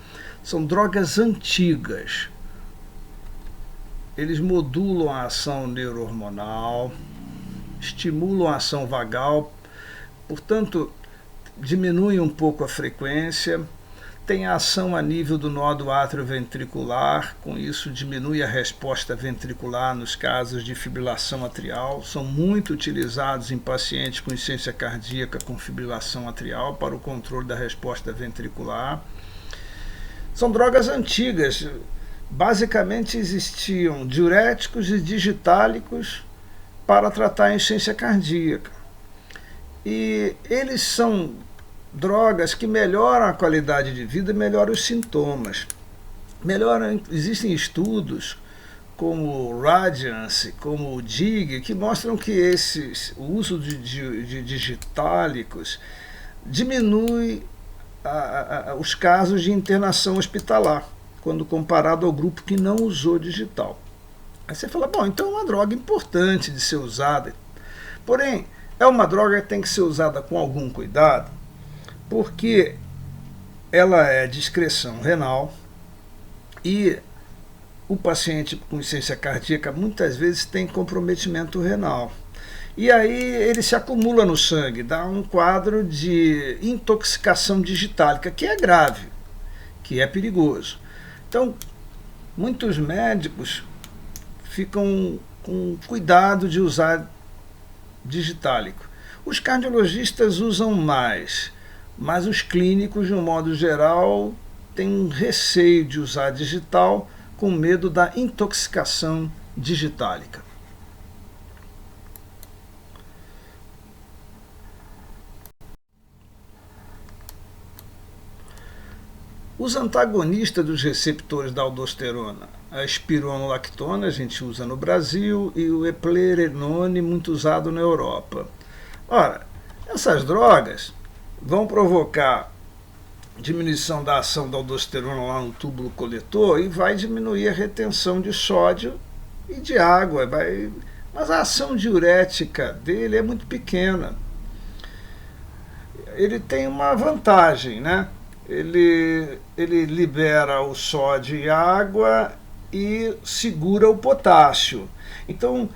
São drogas antigas. Eles modulam a ação neurohormonal, estimulam a ação vagal, portanto, diminuem um pouco a frequência, tem a ação a nível do nódo atrioventricular, com isso diminui a resposta ventricular nos casos de fibrilação atrial, são muito utilizados em pacientes com insuficiência cardíaca com fibrilação atrial para o controle da resposta ventricular. São drogas antigas. Basicamente existiam diuréticos e digitálicos para tratar a insuficiência cardíaca. E eles são drogas que melhoram a qualidade de vida e melhoram os sintomas. Existem estudos como o Radiance, como o DIG, que mostram que o uso de digitálicos diminui os casos de internação hospitalar, quando comparado ao grupo que não usou digital. Aí você fala, bom, então é uma droga importante de ser usada. Porém, é uma droga que tem que ser usada com algum cuidado, porque ela é de excreção renal e o paciente com insuficiência cardíaca muitas vezes tem comprometimento renal. E aí ele se acumula no sangue, dá um quadro de intoxicação digitálica, que é grave, que é perigoso. Então, muitos médicos ficam com cuidado de usar digitálico. Os cardiologistas usam mais, mas os clínicos, de um modo geral, têm um receio de usar digital com medo da intoxicação digitálica. Os antagonistas dos receptores da aldosterona, a espironolactona, a gente usa no Brasil, e o eplerenone, muito usado na Europa. Ora, essas drogas vão provocar diminuição da ação da aldosterona lá no túbulo coletor e vai diminuir a retenção de sódio e de água. Mas a ação diurética dele é muito pequena. Ele tem uma vantagem, né? Ele libera o sódio e água e segura o potássio. Então,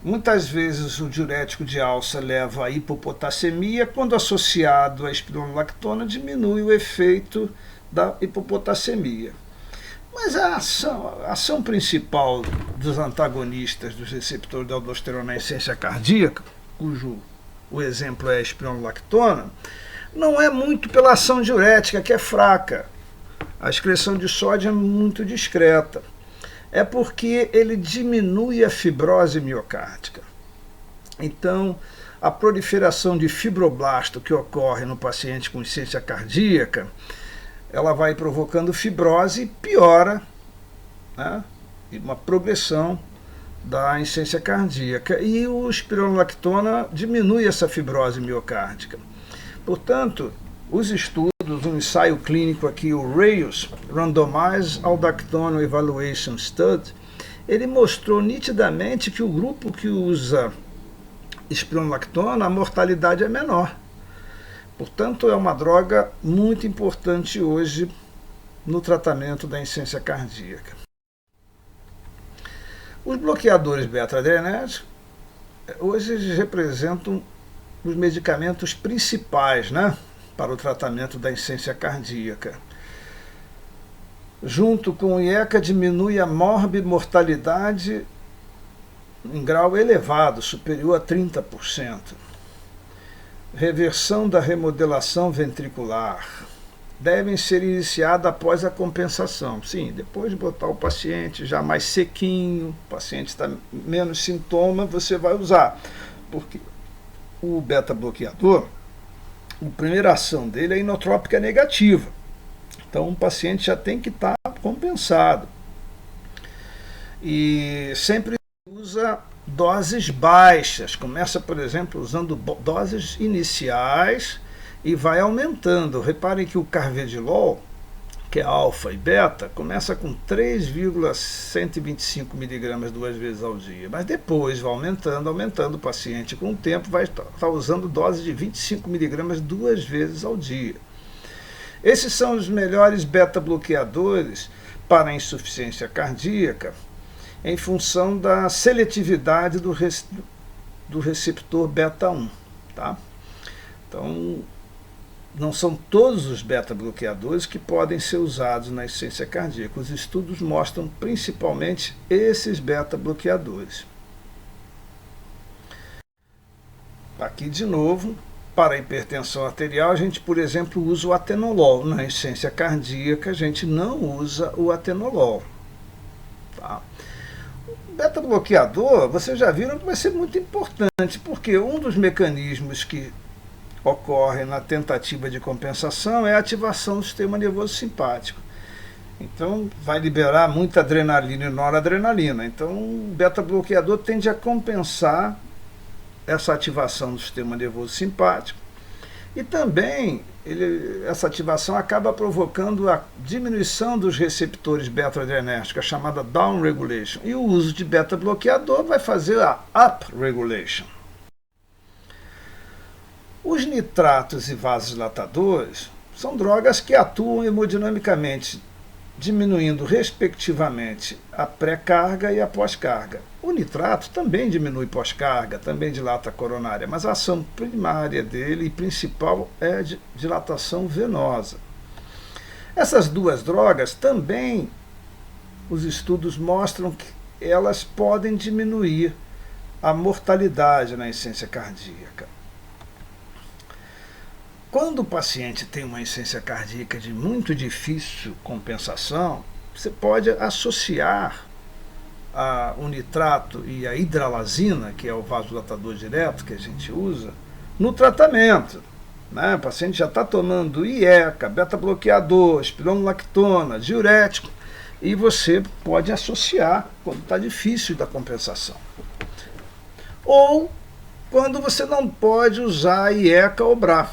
muitas vezes o diurético de alça leva a hipopotassemia, quando associado à espironolactona diminui o efeito da hipopotassemia. Mas a ação principal dos antagonistas dos receptores da aldosterona na essência cardíaca, cujo o exemplo é a espironolactona, não é muito pela ação diurética, que é fraca. A excreção de sódio é muito discreta. É porque ele diminui a fibrose miocárdica. Então, a proliferação de fibroblasto que ocorre no paciente com insuficiência cardíaca, ela vai provocando fibrose e piora, né, uma progressão da insuficiência cardíaca. E o espironolactona diminui essa fibrose miocárdica. Portanto, os estudos, um ensaio clínico aqui, o RAIOS, Randomized Aldosterone Evaluation Study, ele mostrou nitidamente que o grupo que usa espironolactona, a mortalidade é menor. Portanto, é uma droga muito importante hoje no tratamento da insuficiência cardíaca. Os bloqueadores beta-adrenérgicos hoje representam os medicamentos principais, né, para o tratamento da insuficiência cardíaca. Junto com o IECA, diminui a morbimortalidade em grau elevado, superior a 30%. Reversão da remodelação ventricular. Devem ser iniciadas após a compensação. Sim, depois de botar o paciente já mais sequinho, o paciente está menos sintoma, você vai usar. Porque o beta-bloqueador, a primeira ação dele é inotrópica negativa. Então o paciente já tem que estar compensado. E sempre usa doses baixas. Começa, por exemplo, usando doses iniciais e vai aumentando. Reparem que o carvedilol, que é alfa e beta, começa com 3,125 miligramas 2 vezes ao dia, mas depois vai aumentando, o paciente com o tempo vai estar usando dose de 25 miligramas 2 vezes ao dia. Esses são os melhores beta-bloqueadores para a insuficiência cardíaca, em função da seletividade do receptor beta-1. Tá? Então, não são todos os beta-bloqueadores que podem ser usados na insuficiência cardíaca. Os estudos mostram principalmente esses beta-bloqueadores. Aqui, de novo, para a hipertensão arterial, a gente, por exemplo, usa o atenolol. Na insuficiência cardíaca, a gente não usa o atenolol. Tá? O beta-bloqueador, vocês já viram que vai ser muito importante, porque um dos mecanismos que ocorre na tentativa de compensação é a ativação do sistema nervoso simpático. Então, vai liberar muita adrenalina e noradrenalina. Então, o beta-bloqueador tende a compensar essa ativação do sistema nervoso simpático. E também, essa ativação acaba provocando a diminuição dos receptores beta-adrenérgicos, a chamada down-regulation. E o uso de beta-bloqueador vai fazer a up-regulation. Os nitratos e vasodilatadores são drogas que atuam hemodinamicamente, diminuindo respectivamente a pré-carga e a pós-carga. O nitrato também diminui pós-carga, também dilata a coronária, mas a ação primária dele e principal é de dilatação venosa. Essas duas drogas também, os estudos mostram que elas podem diminuir a mortalidade na insuficiência cardíaca. Quando o paciente tem uma insuficiência cardíaca de muito difícil compensação, você pode associar o nitrato e a hidralazina, que é o vasodilatador direto que a gente usa, no tratamento. Né? O paciente já está tomando IECA, beta-bloqueador, espironolactona, diurético, e você pode associar quando está difícil da compensação. Ou quando você não pode usar IECA ou BRA.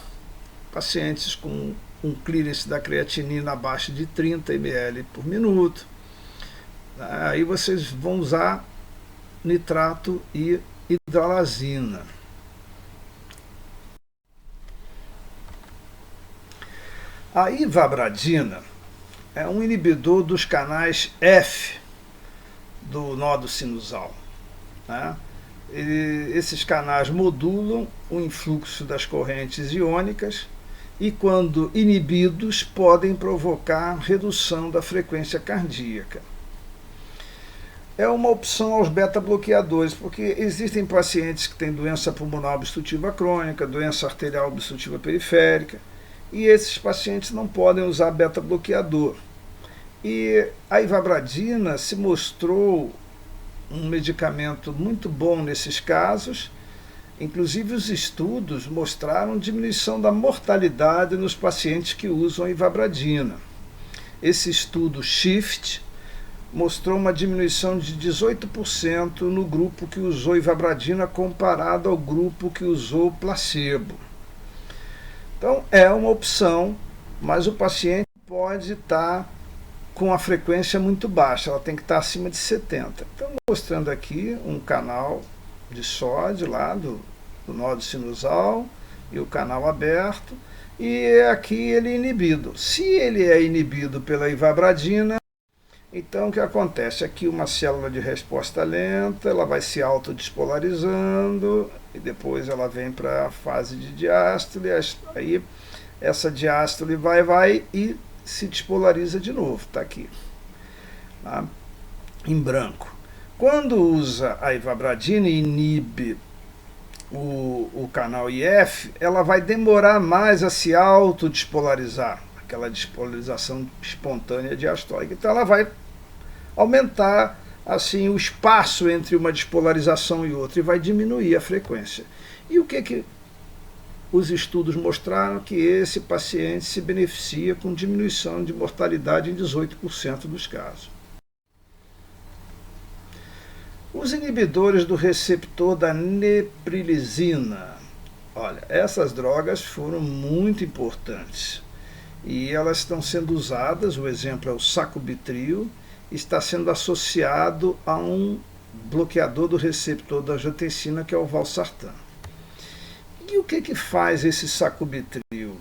Pacientes com um clearance da creatinina abaixo de 30 ml por minuto. Aí vocês vão usar nitrato e hidralazina. A ivabradina é um inibidor dos canais F do nodo sinusal. Né? Esses canais modulam o influxo das correntes iônicas e, quando inibidos, podem provocar redução da frequência cardíaca. É uma opção aos beta-bloqueadores, porque existem pacientes que têm doença pulmonar obstrutiva crônica, doença arterial obstrutiva periférica, e esses pacientes não podem usar beta-bloqueador. E a ivabradina se mostrou um medicamento muito bom nesses casos. Inclusive, os estudos mostraram diminuição da mortalidade nos pacientes que usam a ivabradina. Esse estudo SHIFT mostrou uma diminuição de 18% no grupo que usou ivabradina comparado ao grupo que usou placebo. Então, é uma opção, mas o paciente pode estar com a frequência muito baixa, ela tem que estar acima de 70. Então, mostrando aqui um canal de sódio lá do nodo sinusal e o canal aberto, e aqui ele é inibido. Se ele é inibido pela ivabradina, então o que acontece? Aqui uma célula de resposta lenta, ela vai se autodespolarizando e depois ela vem para a fase de diástole, aí essa diástole vai e se despolariza de novo, está aqui, tá? Em branco. Quando usa a ivabradina e inibe o canal IF, ela vai demorar mais a se autodespolarizar, aquela despolarização espontânea diastólica. Então ela vai aumentar assim o espaço entre uma despolarização e outra e vai diminuir a frequência. E o que os estudos mostraram? Que esse paciente se beneficia com diminuição de mortalidade em 18% dos casos. Os inibidores do receptor da neprilisina. Olha, essas drogas foram muito importantes e elas estão sendo usadas, o exemplo é o sacubitril, está sendo associado a um bloqueador do receptor da angiotensina, que é o valsartan. E o que faz esse sacubitril?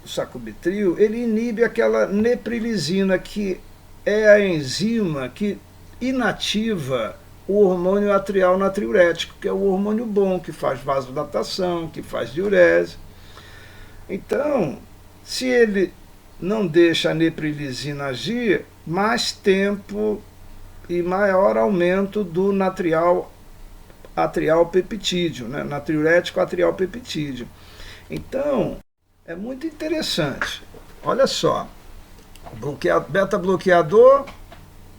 O sacubitril, ele inibe aquela neprilisina, que é a enzima que inativa o hormônio atrial natriurético, que é o hormônio bom, que faz vasodilatação, que faz diurese. Então, se ele não deixa a neprilisina agir, mais tempo e maior aumento do atrial peptídeo, né? Natriurético atrial peptídeo. Então, é muito interessante. Olha só, beta-bloqueador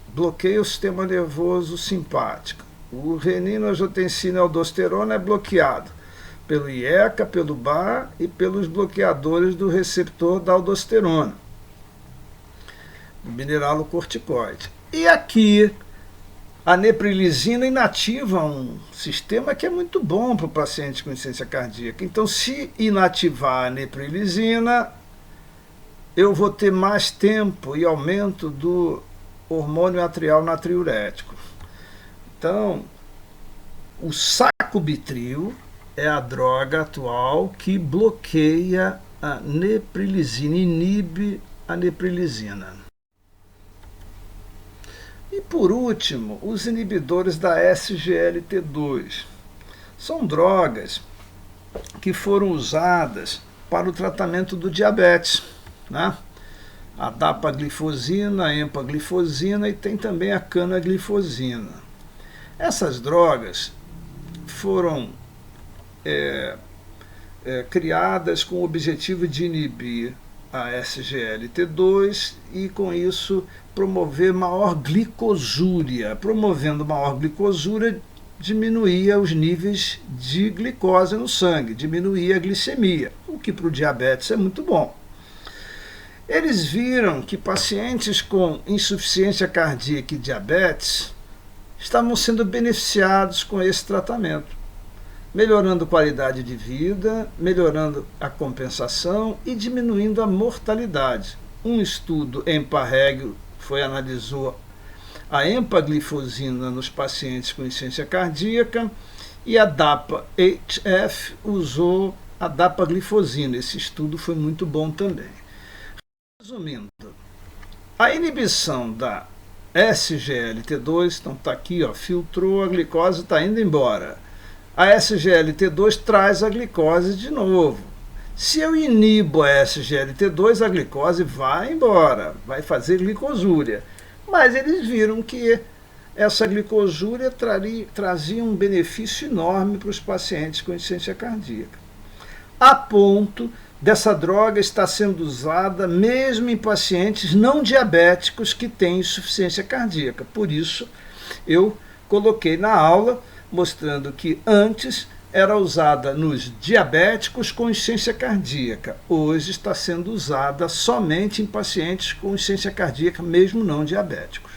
bloqueia o sistema nervoso simpático. O renina-angiotensina-aldosterona é bloqueado pelo IECA, pelo BAR e pelos bloqueadores do receptor da aldosterona, mineralocorticoide. E aqui, a neprilisina inativa um sistema que é muito bom para o paciente com insuficiência cardíaca. Então, se inativar a neprilisina, eu vou ter mais tempo e aumento do hormônio atrial natriurético. Então, o sacubitril é a droga atual que bloqueia a neprilisina, inibe a neprilisina. E por último, os inibidores da SGLT2. São drogas que foram usadas para o tratamento do diabetes, né? A dapaglifosina, a empaglifosina e tem também a canaglifosina. Essas drogas foram criadas com o objetivo de inibir a SGLT2 e, com isso, promover maior glicosúria. Promovendo maior glicosúria, diminuía os níveis de glicose no sangue, diminuía a glicemia, o que para o diabetes é muito bom. Eles viram que pacientes com insuficiência cardíaca e diabetes estavam sendo beneficiados com esse tratamento, melhorando a qualidade de vida, melhorando a compensação e diminuindo a mortalidade. Um estudo EMPA-REG analisou a empaglifosina nos pacientes com insuficiência cardíaca e a DAPA-HF usou a dapaglifosina. Esse estudo foi muito bom também. Resumindo, a inibição da SGLT2, então está aqui, ó, filtrou a glicose, está indo embora. A SGLT2 traz a glicose de novo. Se eu inibo a SGLT2, a glicose vai embora, vai fazer glicosúria. Mas eles viram que essa glicosúria trazia um benefício enorme para os pacientes com insuficiência cardíaca, a ponto dessa droga estar sendo usada mesmo em pacientes não diabéticos que têm insuficiência cardíaca. Por isso, eu coloquei na aula mostrando que antes era usada nos diabéticos com insuficiência cardíaca. Hoje está sendo usada somente em pacientes com insuficiência cardíaca, mesmo não diabéticos.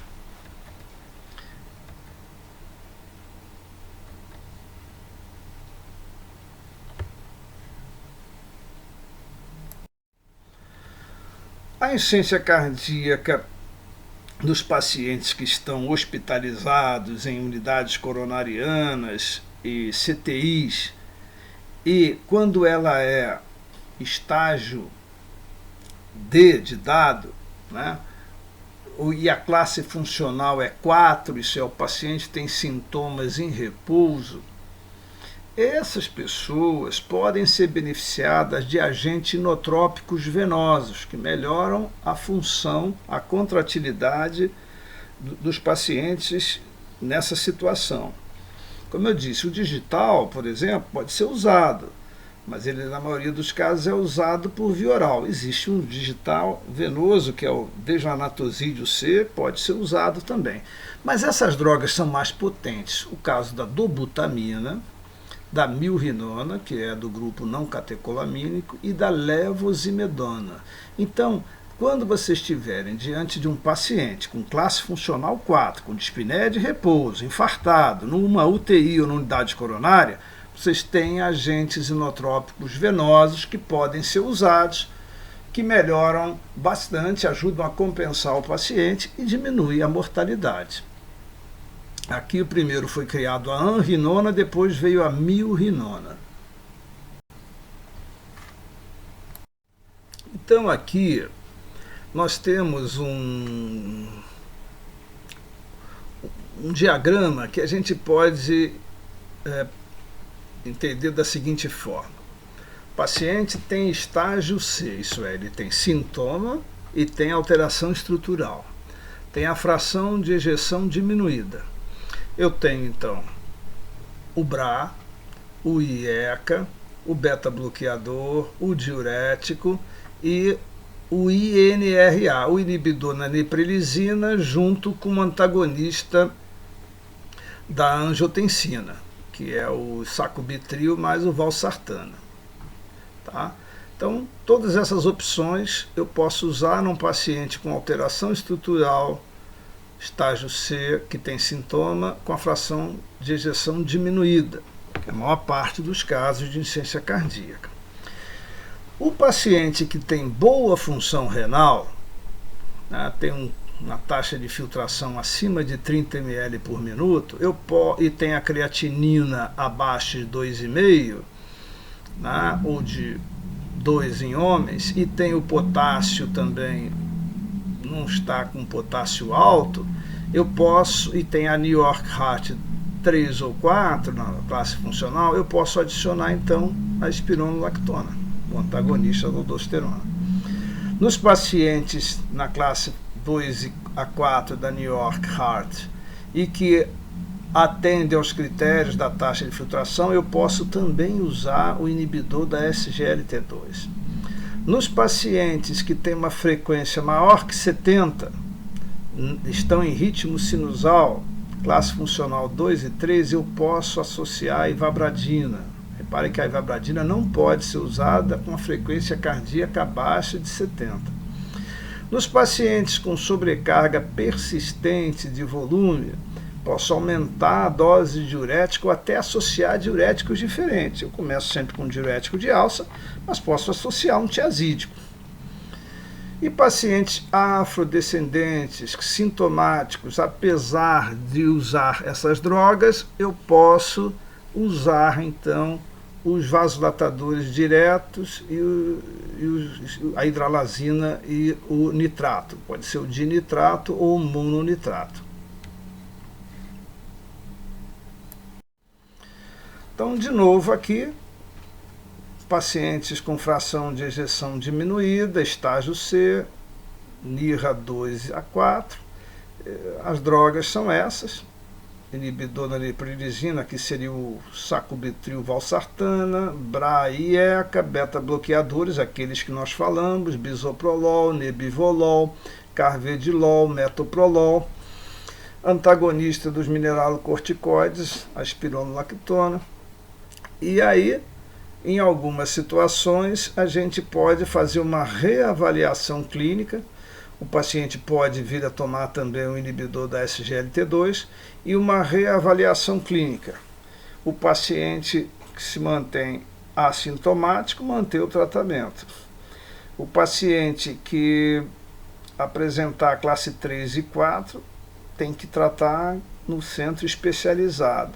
A insuficiência cardíaca dos pacientes que estão hospitalizados em unidades coronarianas e CTIs, e quando ela é estágio D de dado, né, e a classe funcional é 4, isso é, o paciente tem sintomas em repouso, essas pessoas podem ser beneficiadas de agentes inotrópicos venosos, que melhoram a função, a contratilidade dos pacientes nessa situação. Como eu disse, o digital, por exemplo, pode ser usado, mas ele, na maioria dos casos, é usado por via oral. Existe um digital venoso, que é o dejanatosídeo C, pode ser usado também. Mas essas drogas são mais potentes. O caso da dobutamina, da milrinona, que é do grupo não catecolamínico, e da levosimedona. Então, quando vocês estiverem diante de um paciente com classe funcional 4, com dispneia de repouso, infartado, numa UTI ou numa unidade coronária, vocês têm agentes inotrópicos venosos que podem ser usados, que melhoram bastante, ajudam a compensar o paciente e diminuem a mortalidade. Aqui o primeiro foi criado a anrinona, depois veio a milrinona. Então aqui nós temos um diagrama que a gente pode entender da seguinte forma. O paciente tem estágio C, isso é, ele tem sintoma e tem alteração estrutural. Tem a fração de ejeção diminuída. Eu tenho, então, o BRA, o IECA, o beta-bloqueador, o diurético e o INRA, o inibidor da neprilisina, junto com o antagonista da angiotensina, que é o sacubitril mais o valsartana. Tá? Então, todas essas opções eu posso usar num paciente com alteração estrutural, estágio C, que tem sintoma, com a fração de ejeção diminuída, que é a maior parte dos casos de insuficiência cardíaca. O paciente que tem boa função renal, né, tem uma taxa de filtração acima de 30 ml por minuto, e tem a creatinina abaixo de 2,5, né, ou de 2 em homens, e tem o potássio também, não está com potássio alto, eu posso, e tem a New York Heart 3 ou 4 na classe funcional, eu posso adicionar então a espironolactona, o antagonista da aldosterona. Nos pacientes na classe 2 a 4 da New York Heart e que atende aos critérios da taxa de filtração, eu posso também usar o inibidor da SGLT2. Nos pacientes que têm uma frequência maior que 70, estão em ritmo sinusal, classe funcional 2 e 3, eu posso associar a ivabradina. Repare que a ivabradina não pode ser usada com a frequência cardíaca abaixo de 70. Nos pacientes com sobrecarga persistente de volume, posso aumentar a dose de diurético ou até associar diuréticos diferentes. Eu começo sempre com diurético de alça, mas posso associar um tiazídico. E pacientes afrodescendentes, sintomáticos, apesar de usar essas drogas, eu posso usar então os vasodilatadores diretos e a hidralazina e o nitrato. Pode ser o dinitrato ou o mononitrato. Então, de novo aqui, pacientes com fração de ejeção diminuída, estágio C, NIRA 2 a 4. As drogas são essas. Inibidor da neprilisina, que seria o sacubitril valsartana, BRA e ECA, beta-bloqueadores, aqueles que nós falamos, bisoprolol, nebivolol, carvedilol, metoprolol, antagonista dos mineralocorticoides, a espironolactona. E aí, em algumas situações, a gente pode fazer uma reavaliação clínica. O paciente pode vir a tomar também o inibidor da SGLT2 e uma reavaliação clínica. O paciente que se mantém assintomático, manter o tratamento. O paciente que apresentar classe 3 e 4, tem que tratar no centro especializado.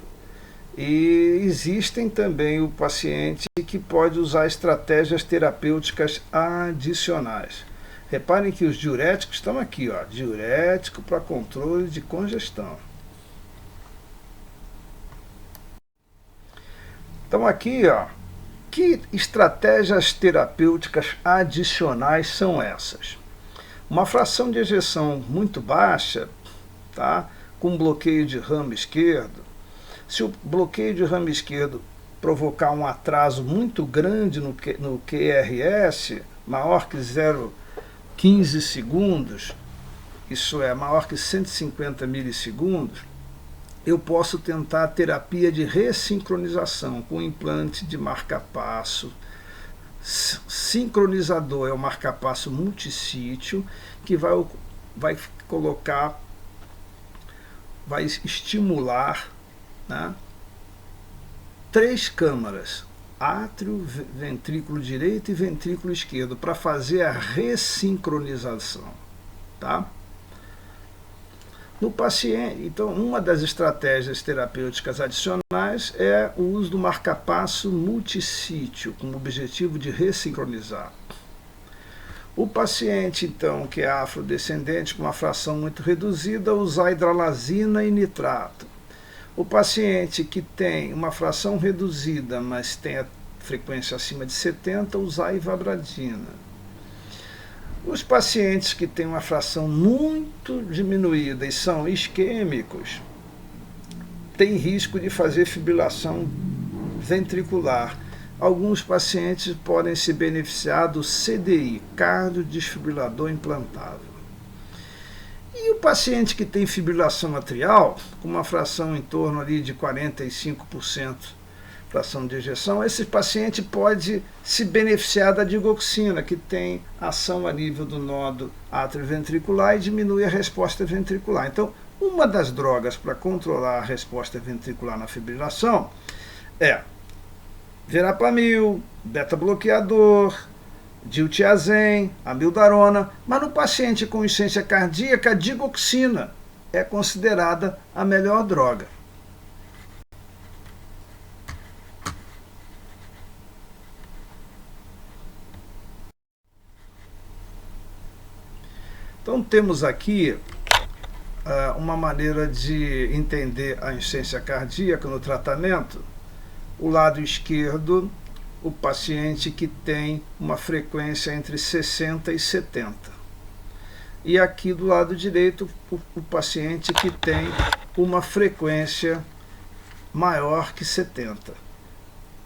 E existem também o paciente que pode usar estratégias terapêuticas adicionais. Reparem que os diuréticos estão aqui, ó, diurético para controle de congestão. Então aqui, ó, que estratégias terapêuticas adicionais são essas? Uma fração de ejeção muito baixa, tá, com bloqueio de ramo esquerdo. Se o bloqueio de ramo esquerdo provocar um atraso muito grande no QRS, maior que 0,15 segundos, isso é, maior que 150 milissegundos, eu posso tentar a terapia de ressincronização com implante de marca-passo. Sincronizador é o marca-passo multissítio, que vai estimular, né, 3 câmaras, átrio, ventrículo direito e ventrículo esquerdo, para fazer a ressincronização, tá? No paciente, então, uma das estratégias terapêuticas adicionais é o uso do marca-passo multissítio, com o objetivo de ressincronizar. O paciente, então, que é afrodescendente, com uma fração muito reduzida, usar hidralazina e nitrato. O paciente que tem uma fração reduzida, mas tem a frequência acima de 70, usar ivabradina. Os pacientes que têm uma fração muito diminuída e são isquêmicos, têm risco de fazer fibrilação ventricular. Alguns pacientes podem se beneficiar do CDI, cardiodesfibrilador implantável. E o paciente que tem fibrilação atrial, com uma fração em torno ali de 45%, fração de ejeção, esse paciente pode se beneficiar da digoxina, que tem ação a nível do nodo atrioventricular e diminui a resposta ventricular. Então, uma das drogas para controlar a resposta ventricular na fibrilação é verapamil, beta-bloqueador, diltiazem, amildarona, mas no paciente com insuficiência cardíaca, a digoxina é considerada a melhor droga. Então temos aqui uma maneira de entender a insuficiência cardíaca no tratamento. O lado esquerdo, o paciente que tem uma frequência entre 60 e 70. E aqui do lado direito, o paciente que tem uma frequência maior que 70.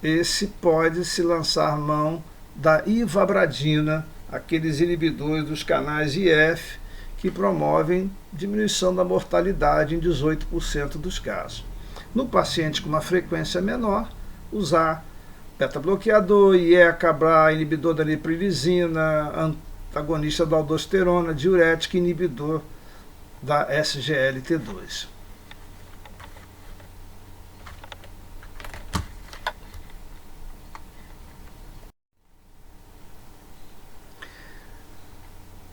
Esse pode-se lançar mão da ivabradina, aqueles inibidores dos canais IF, que promovem diminuição da mortalidade em 18% dos casos. No paciente com uma frequência menor, usar beta-bloqueador, IECA, BRA, inibidor da neprilisina, antagonista da aldosterona, diurético e inibidor da SGLT2.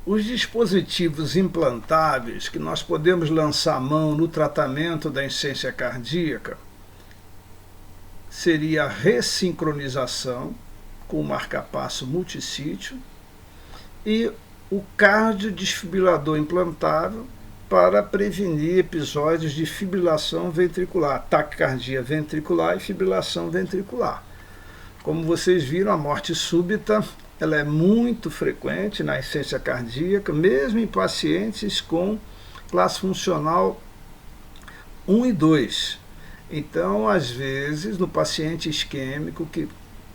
Os dispositivos implantáveis que nós podemos lançar mão no tratamento da insuficiência cardíaca seria a ressincronização com o marcapasso multissítio e o cardiodesfibrilador implantável para prevenir episódios de fibrilação ventricular, taquicardia ventricular e fibrilação ventricular. Como vocês viram, a morte súbita ela é muito frequente na insuficiência cardíaca, mesmo em pacientes com classe funcional 1 e 2. Então, às vezes, no paciente isquêmico, que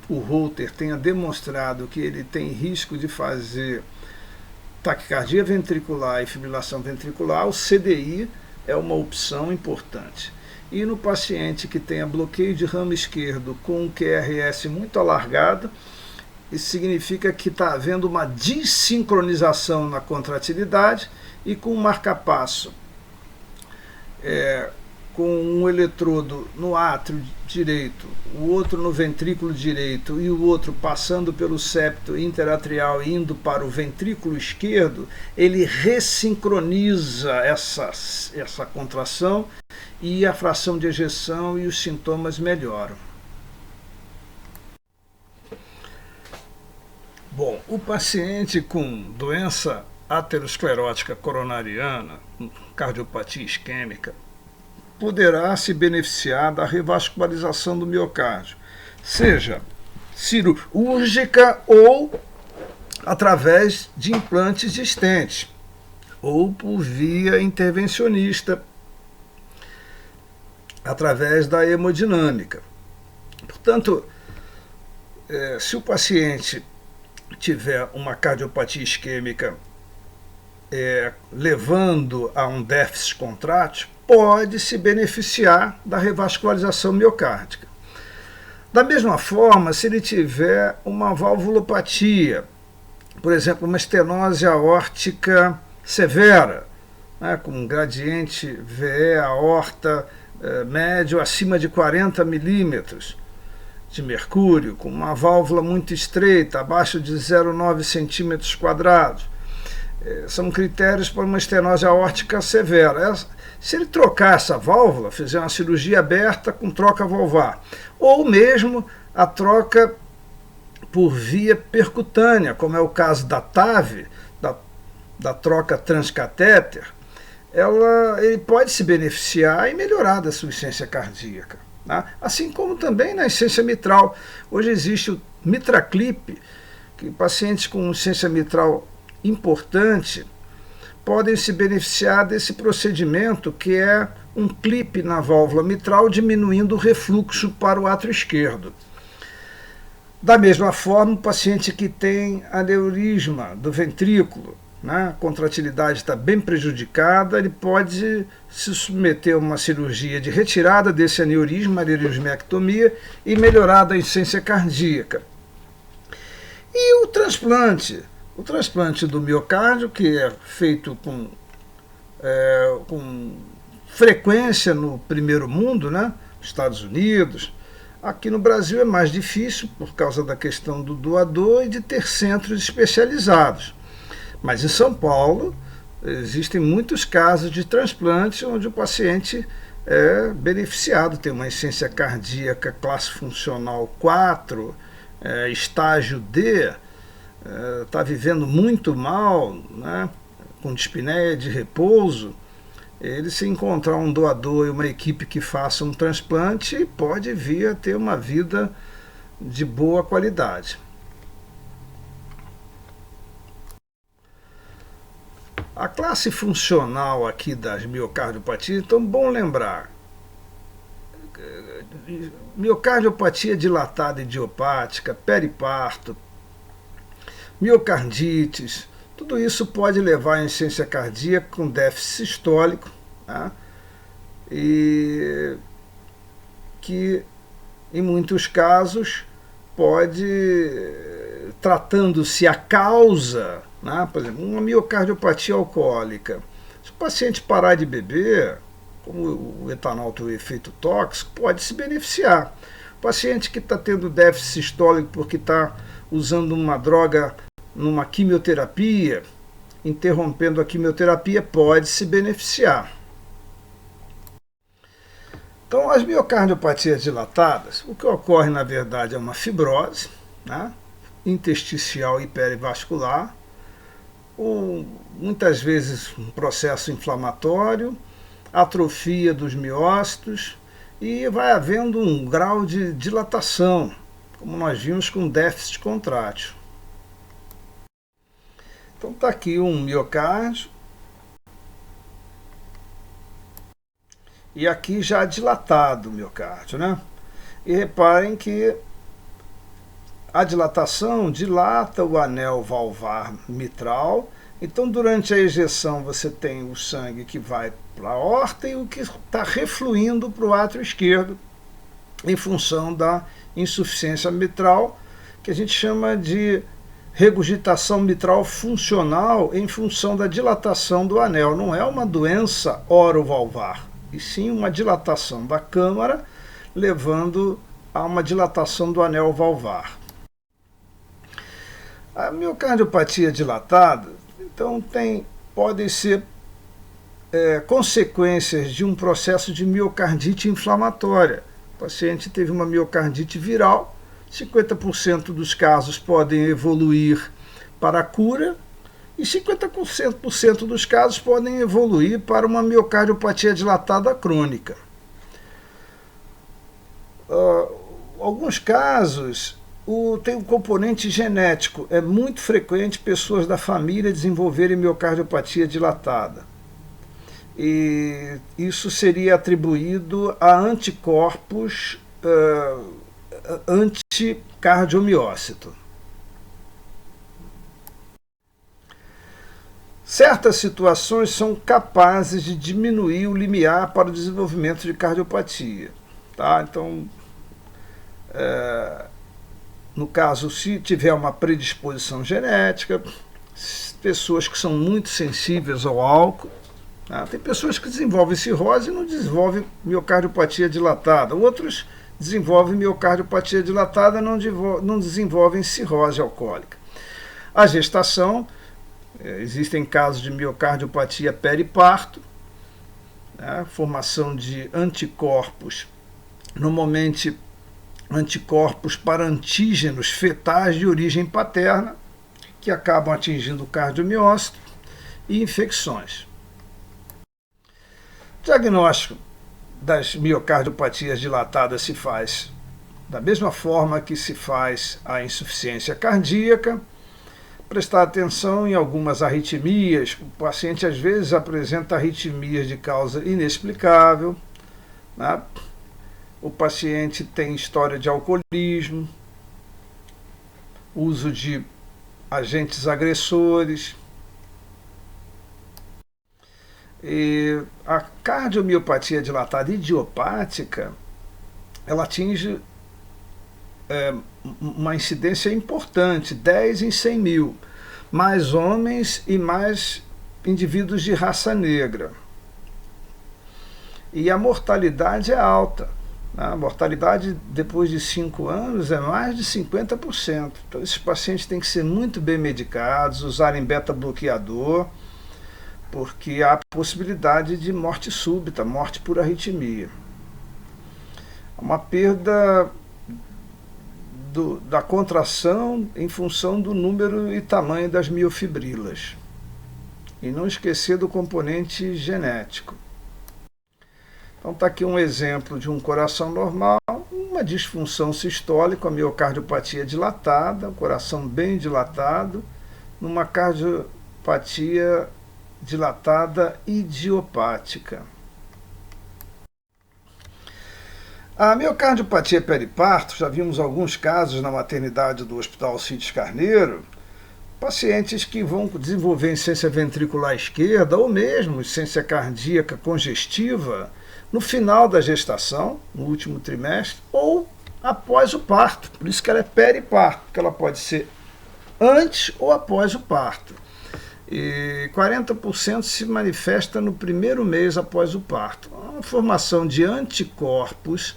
o Holter tenha demonstrado que ele tem risco de fazer taquicardia ventricular e fibrilação ventricular, o CDI é uma opção importante. E no paciente que tenha bloqueio de ramo esquerdo com um QRS muito alargado, isso significa que está havendo uma desincronização na contratilidade e com um marcapasso, com um eletrodo no átrio direito, o outro no ventrículo direito e o outro passando pelo septo interatrial e indo para o ventrículo esquerdo, ele ressincroniza essa contração e a fração de ejeção e os sintomas melhoram. Bom, o paciente com doença aterosclerótica coronariana, cardiopatia isquêmica, poderá se beneficiar da revascularização do miocárdio, seja cirúrgica ou através de implantes de stent, ou por via intervencionista, através da hemodinâmica. Portanto, se o paciente tiver uma cardiopatia isquêmica levando a um déficit contrátil, pode se beneficiar da revascularização miocárdica. Da mesma forma, se ele tiver uma valvulopatia, por exemplo, uma estenose aórtica severa, com um gradiente VE aorta médio acima de 40 milímetros de mercúrio, com uma válvula muito estreita, abaixo de 0,9 centímetros quadrados. São critérios para uma estenose aórtica severa. Se ele trocar essa válvula, fizer uma cirurgia aberta com troca valvar, ou mesmo a troca por via percutânea, como é o caso da TAV, da troca transcatéter, ele pode se beneficiar e melhorar da sua insuficiência cardíaca. Assim como também na insuficiência mitral. Hoje existe o MitraClip, que pacientes com insuficiência mitral importante podem se beneficiar desse procedimento, que é um clipe na válvula mitral, diminuindo o refluxo para o átrio esquerdo. Da mesma forma, o paciente que tem aneurisma do ventrículo, a contratilidade está bem prejudicada, ele pode se submeter a uma cirurgia de retirada desse aneurisma, aneurismectomia, e melhorar da insuficiência cardíaca. E o transplante do miocárdio, que é feito com frequência no primeiro mundo, nos Estados Unidos. Aqui no Brasil é mais difícil por causa da questão do doador e de ter centros especializados. Mas em São Paulo existem muitos casos de transplante onde o paciente é beneficiado, tem uma insuficiência cardíaca classe funcional 4, estágio D, está vivendo muito mal, com dispneia de repouso. Ele, se encontrar um doador e uma equipe que faça um transplante, pode vir a ter uma vida de boa qualidade. A classe classe funcional aqui das miocardiopatias, então bom lembrar, miocardiopatia dilatada idiopática, periparto, miocardites, tudo isso pode levar à insuficiência cardíaca com déficit sistólico, tá? E que em muitos casos pode, tratando-se a causa, né, por exemplo, uma miocardiopatia alcoólica, se o paciente parar de beber, como o etanol tem um efeito tóxico, pode se beneficiar. O paciente que está tendo déficit sistólico porque está usando uma droga numa quimioterapia, interrompendo a quimioterapia, pode se beneficiar. Então, as miocardiopatias dilatadas, o que ocorre na verdade é uma fibrose, né, intersticial e perivascular, ou muitas vezes um processo inflamatório, atrofia dos miócitos, e vai havendo um grau de dilatação, como nós vimos com déficit contrátil. Então está aqui um miocárdio, e aqui já dilatado o miocárdio, né? E reparem que a dilatação dilata o anel valvar mitral. Então, durante a ejeção, você tem o sangue que vai para a aorta e o que está refluindo para o átrio esquerdo, em função da insuficiência mitral, que a gente chama de regurgitação mitral funcional em função da dilatação do anel. Não é uma doença orovalvar, e sim uma dilatação da câmara, levando a uma dilatação do anel valvar. A miocardiopatia dilatada, então, podem ser consequências de um processo de miocardite inflamatória. O paciente teve uma miocardite viral, 50% dos casos podem evoluir para a cura, e 50% dos casos podem evoluir para uma miocardiopatia dilatada crônica. Alguns casos tem um componente genético. É muito frequente pessoas da família desenvolverem miocardiopatia dilatada. E isso seria atribuído a anticorpos anticardiomiócito. Certas situações são capazes de diminuir o limiar para o desenvolvimento de cardiopatia. Tá? Então, no caso, se tiver uma predisposição genética, pessoas que são muito sensíveis ao álcool, tá? Tem pessoas que desenvolvem cirrose e não desenvolvem miocardiopatia dilatada. Outros desenvolvem miocardiopatia dilatada e não desenvolvem cirrose alcoólica. A gestação, existem casos de miocardiopatia periparto, né? Formação de anticorpos, normalmente anticorpos para antígenos fetais de origem paterna, que acabam atingindo o cardiomiócito, e infecções. O diagnóstico das miocardiopatias dilatadas se faz da mesma forma que se faz a insuficiência cardíaca. Prestar atenção em algumas arritmias. O paciente às vezes apresenta arritmias de causa inexplicável, né? O paciente tem história de alcoolismo, uso de agentes agressores. E a cardiomiopatia dilatada idiopática, ela atinge uma incidência importante, 10 em 100 mil, mais homens e mais indivíduos de raça negra. E a mortalidade é alta. A mortalidade depois de 5 anos é mais de 50%. Então, esses pacientes têm que ser muito bem medicados, usarem beta-bloqueador, porque há a possibilidade de morte súbita, morte por arritmia. Uma perda da contração em função do número e tamanho das miofibrilas. E não esquecer do componente genético. Então está aqui um exemplo de um coração normal, uma disfunção sistólica, a miocardiopatia dilatada, o coração bem dilatado, numa cardiopatia dilatada idiopática. A miocardiopatia periparto, já vimos alguns casos na maternidade do Hospital Alcides Carneiro, pacientes que vão desenvolver insuficiência ventricular esquerda ou mesmo insuficiência cardíaca congestiva no final da gestação, no último trimestre, ou após o parto. Por isso que ela é periparto, porque ela pode ser antes ou após o parto. E 40% se manifesta no primeiro mês após o parto. Uma formação de anticorpos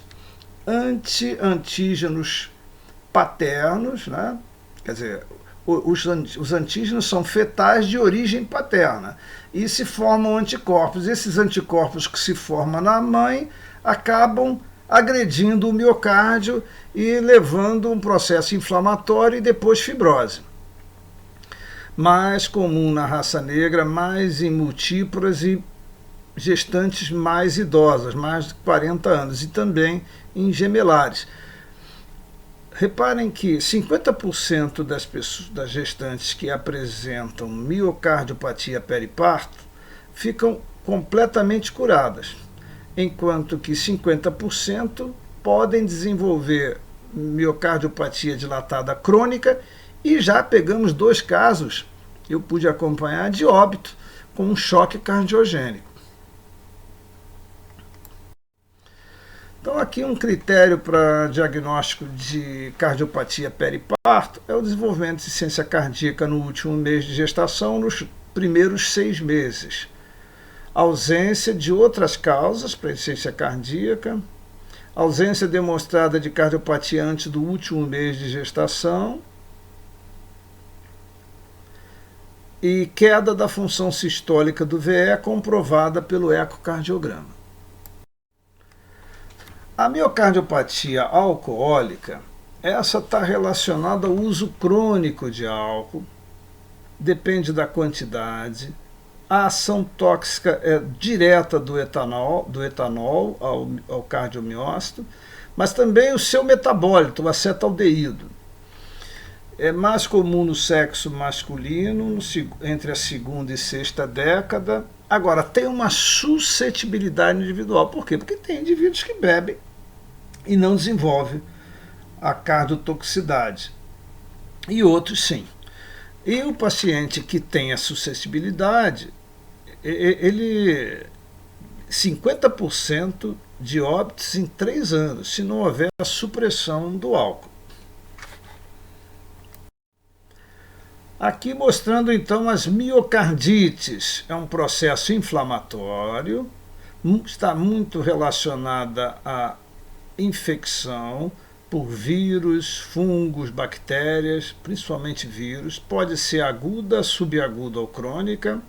anti-antígenos paternos, né? Quer dizer, os antígenos são fetais de origem paterna e se formam anticorpos. Esses anticorpos que se formam na mãe acabam agredindo o miocárdio e levando um processo inflamatório e depois fibrose. Mais comum na raça negra, mais em múltiplas e gestantes mais idosas, mais de 40 anos, e também em gemelares. Reparem que 50% das pessoas, das gestantes que apresentam miocardiopatia periparto ficam completamente curadas, enquanto que 50% podem desenvolver miocardiopatia dilatada crônica, e já pegamos 2 casos, eu pude acompanhar, de óbito com um choque cardiogênico. Então, aqui um critério para diagnóstico de cardiopatia periparto é o desenvolvimento de insuficiência cardíaca no último mês de gestação, nos primeiros 6 meses. Ausência de outras causas para insuficiência cardíaca, ausência demonstrada de cardiopatia antes do último mês de gestação e queda da função sistólica do VE comprovada pelo ecocardiograma. A miocardiopatia alcoólica, essa está relacionada ao uso crônico de álcool, depende da quantidade, a ação tóxica é direta do etanol ao cardiomiócito, mas também o seu metabólito, o acetaldeído. É mais comum no sexo masculino, entre a segunda e sexta década. Agora, tem uma suscetibilidade individual. Por quê? Porque tem indivíduos que bebem e não desenvolvem a cardiotoxicidade. E outros sim. E o paciente que tem a suscetibilidade, 50% de óbitos em 3 anos, se não houver a supressão do álcool. Aqui mostrando então as miocardites. É um processo inflamatório, está muito relacionada à infecção por vírus, fungos, bactérias, principalmente vírus. Pode ser aguda, subaguda ou crônica.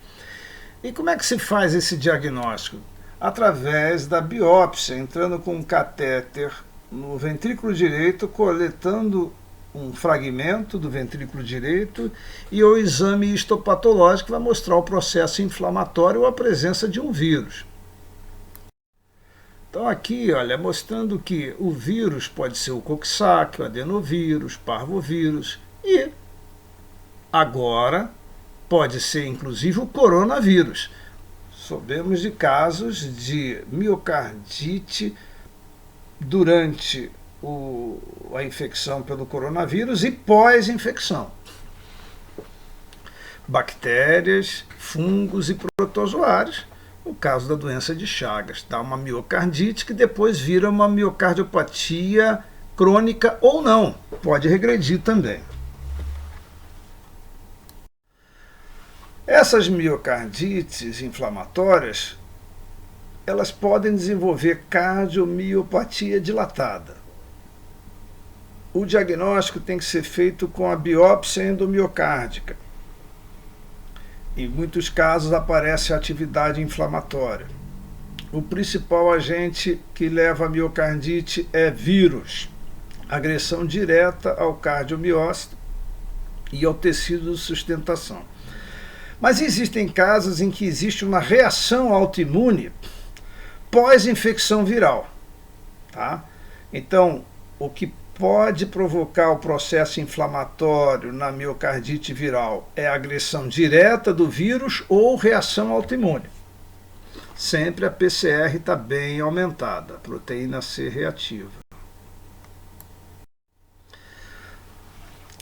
E como é que se faz esse diagnóstico? Através da biópsia, entrando com um catéter no ventrículo direito, coletando um fragmento do ventrículo direito, e o exame histopatológico vai mostrar o processo inflamatório ou a presença de um vírus. Então aqui, olha, mostrando que o vírus pode ser o coxsackie, o adenovírus, parvovírus, e agora pode ser inclusive o coronavírus. Sabemos de casos de miocardite durante a infecção pelo coronavírus e pós-infecção. Bactérias, fungos e protozoários, no caso da doença de Chagas. Dá uma miocardite que depois vira uma miocardiopatia crônica ou não. Pode regredir também. Essas miocardites inflamatórias, elas podem desenvolver cardiomiopatia dilatada. O diagnóstico tem que ser feito com a biópsia endomiocárdica. Em muitos casos aparece a atividade inflamatória. O principal agente que leva a miocardite é vírus, agressão direta ao cardiomiócito e ao tecido de sustentação. Mas existem casos em que existe uma reação autoimune pós-infecção viral. Tá? Então, o que pode provocar o processo inflamatório na miocardite viral é a agressão direta do vírus ou reação autoimune. Sempre a PCR está bem aumentada, a proteína C reativa.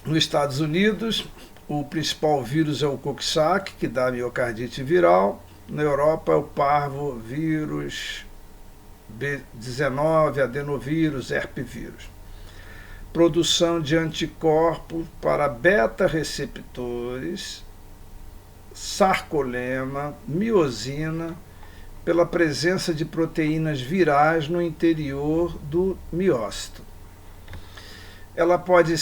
Nos Estados Unidos, o principal vírus é o Coxsackie, que dá miocardite viral. Na Europa é o parvovírus, B19, adenovírus, herpevírus. Produção de anticorpos para beta-receptores, sarcolema, miosina, pela presença de proteínas virais no interior do miócito. Ela pode,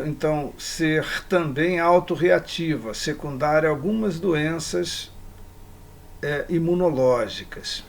então, ser também autorreativa, secundária a algumas doenças imunológicas.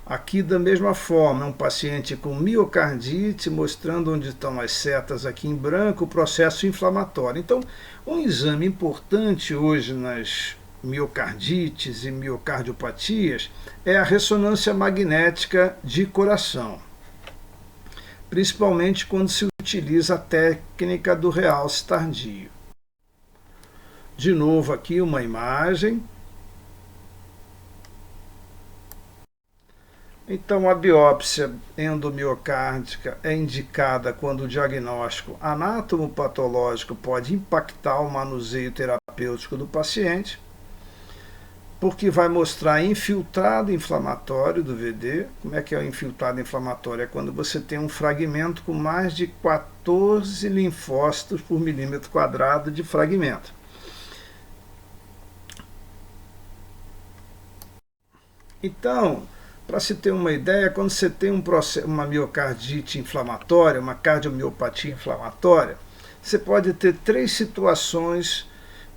Aqui, da mesma forma, um paciente com miocardite, mostrando onde estão as setas aqui em branco, o processo inflamatório. Então, um exame importante hoje nas miocardites e miocardiopatias é a ressonância magnética de coração, principalmente quando se utiliza a técnica do realce tardio. De novo aqui uma imagem. Então, a biópsia endomiocárdica é indicada quando o diagnóstico anatomopatológico pode impactar o manuseio terapêutico do paciente, porque vai mostrar infiltrado inflamatório do VD. Como é que é o infiltrado inflamatório? É quando você tem um fragmento com mais de 14 linfócitos por milímetro quadrado de fragmento. Então, para se ter uma ideia, quando você tem uma miocardite inflamatória, uma cardiomiopatia inflamatória, você pode ter 3 situações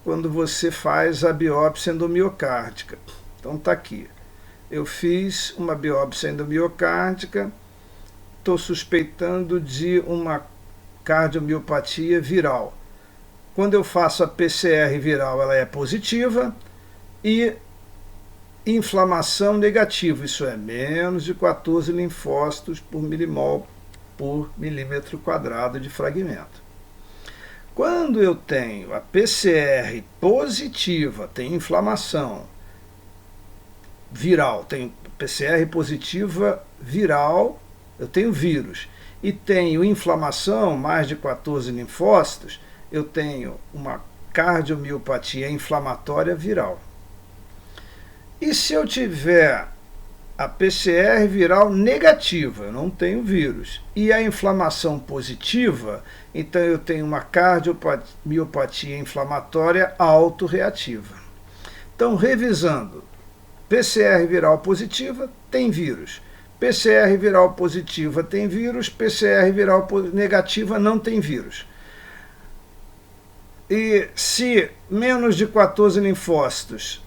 quando você faz a biópsia endomiocárdica. Então está aqui. Eu fiz uma biópsia endomiocárdica, estou suspeitando de uma cardiomiopatia viral. Quando eu faço a PCR viral, ela é positiva e inflamação negativa, isso é menos de 14 linfócitos por milimol por milímetro quadrado de fragmento. Quando eu tenho a PCR positiva, tem inflamação viral, tem PCR positiva viral, eu tenho vírus, e tenho inflamação, mais de 14 linfócitos, eu tenho uma cardiomiopatia inflamatória viral. E se eu tiver a PCR viral negativa, eu não tenho vírus, e a inflamação positiva, então eu tenho uma cardiomiopatia inflamatória autorreativa. Então, revisando, PCR viral positiva tem vírus, PCR viral positiva tem vírus, PCR viral negativa não tem vírus. E se menos de 14 linfócitos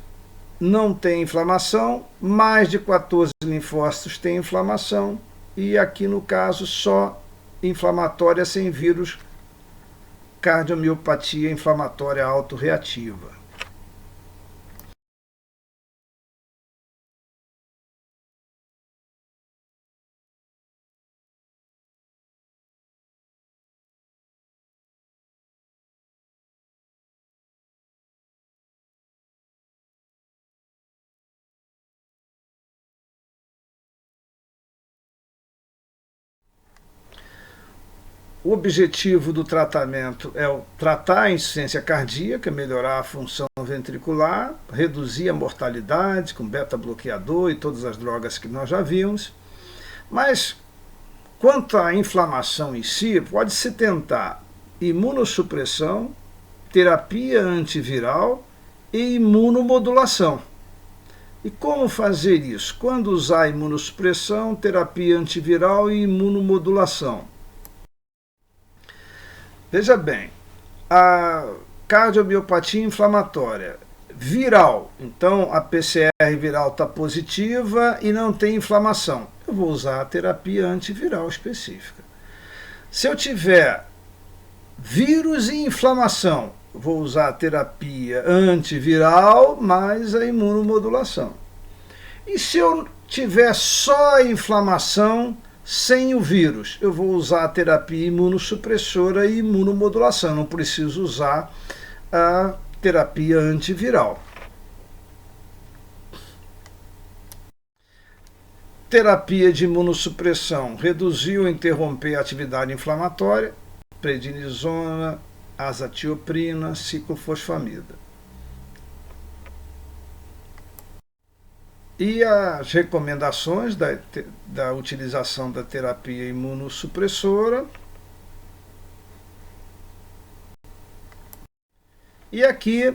não tem inflamação, mais de 14 linfócitos tem inflamação, e aqui no caso só inflamatória sem vírus, cardiomiopatia inflamatória autorreativa. O objetivo do tratamento é tratar a insuficiência cardíaca, melhorar a função ventricular, reduzir a mortalidade com beta-bloqueador e todas as drogas que nós já vimos. Mas, quanto à inflamação em si, pode-se tentar imunossupressão, terapia antiviral e imunomodulação. E como fazer isso? Quando usar imunossupressão, terapia antiviral e imunomodulação. Veja bem, a cardiomiopatia inflamatória viral, então a PCR viral está positiva e não tem inflamação. Eu vou usar a terapia antiviral específica. Se eu tiver vírus e inflamação, vou usar a terapia antiviral mais a imunomodulação. E se eu tiver só a inflamação sem o vírus, eu vou usar a terapia imunossupressora e imunomodulação. Não preciso usar a terapia antiviral. Terapia de imunossupressão: reduzir ou interromper a atividade inflamatória, prednisona, azatioprina, ciclofosfamida. E as recomendações da utilização da terapia imunossupressora. E aqui,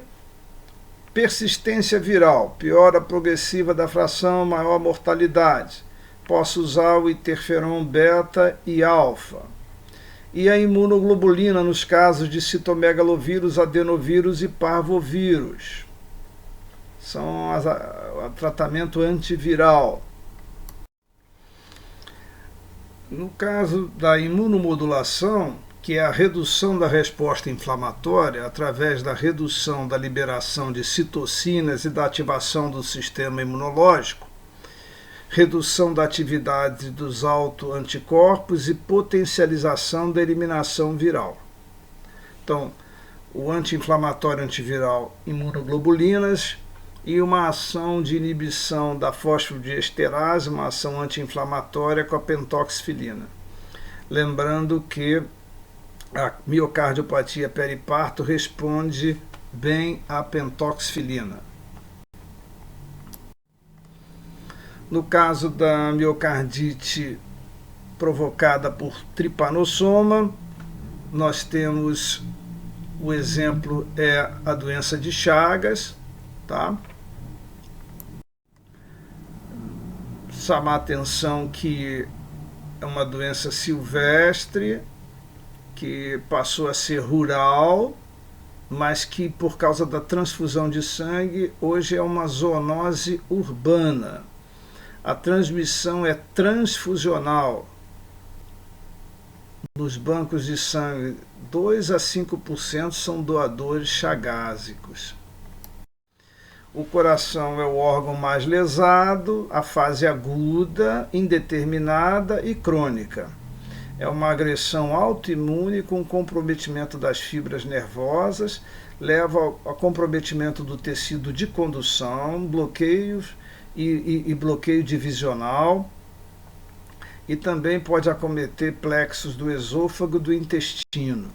persistência viral, piora progressiva da fração, maior mortalidade. Posso usar o interferon beta e alfa. E a imunoglobulina nos casos de citomegalovírus, adenovírus e parvovírus. São o tratamento antiviral. No caso da imunomodulação, que é a redução da resposta inflamatória através da redução da liberação de citocinas e da ativação do sistema imunológico, redução da atividade dos autoanticorpos e potencialização da eliminação viral. Então, o anti-inflamatório antiviral imunoglobulinas e uma ação de inibição da fosfodiesterase, uma ação anti-inflamatória com a pentoxifilina. Lembrando que a miocardiopatia periparto responde bem à pentoxifilina. No caso da miocardite provocada por tripanossoma, nós temos o exemplo é a doença de Chagas, tá? Chamar a atenção que é uma doença silvestre, que passou a ser rural, mas que por causa da transfusão de sangue, hoje é uma zoonose urbana. A transmissão é transfusional. Nos bancos de sangue, 2 a 5% são doadores chagásicos. O coração é o órgão mais lesado, a fase aguda, indeterminada e crônica. É uma agressão autoimune com comprometimento das fibras nervosas, leva ao comprometimento do tecido de condução, bloqueios e bloqueio divisional, e também pode acometer plexos do esôfago e do intestino.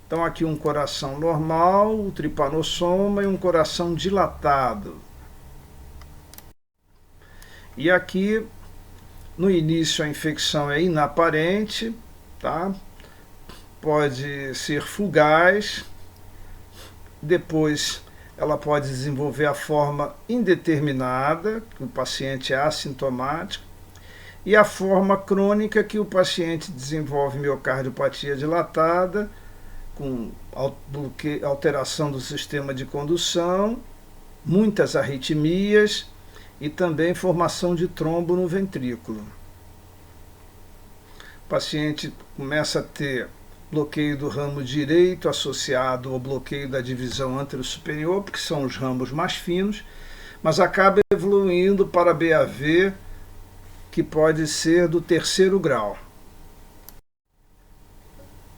Então aqui um coração normal, o tripanossoma e um coração dilatado. E aqui, no início, a infecção é inaparente, tá? Pode ser fugaz, depois ela pode desenvolver a forma indeterminada, que o paciente é assintomático, e a forma crônica, que o paciente desenvolve miocardiopatia dilatada, com alteração do sistema de condução, muitas arritmias e também formação de trombo no ventrículo. O paciente começa a ter bloqueio do ramo direito associado ao bloqueio da divisão antero-superior, porque são os ramos mais finos, mas acaba evoluindo para BAV, que pode ser do 3º grau.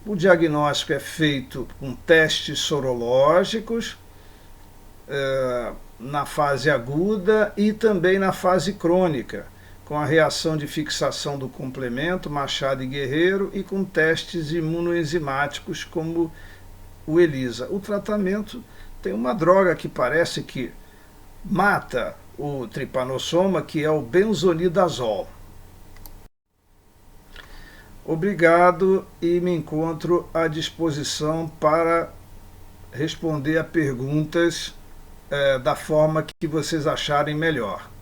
O diagnóstico é feito com testes sorológicos na fase aguda e também na fase crônica, com a reação de fixação do complemento, Machado e Guerreiro, e com testes imunoenzimáticos como o ELISA. O tratamento tem uma droga que parece que mata o tripanossoma, que é o benzonidazol. Obrigado e me encontro à disposição para responder a perguntas da forma que vocês acharem melhor.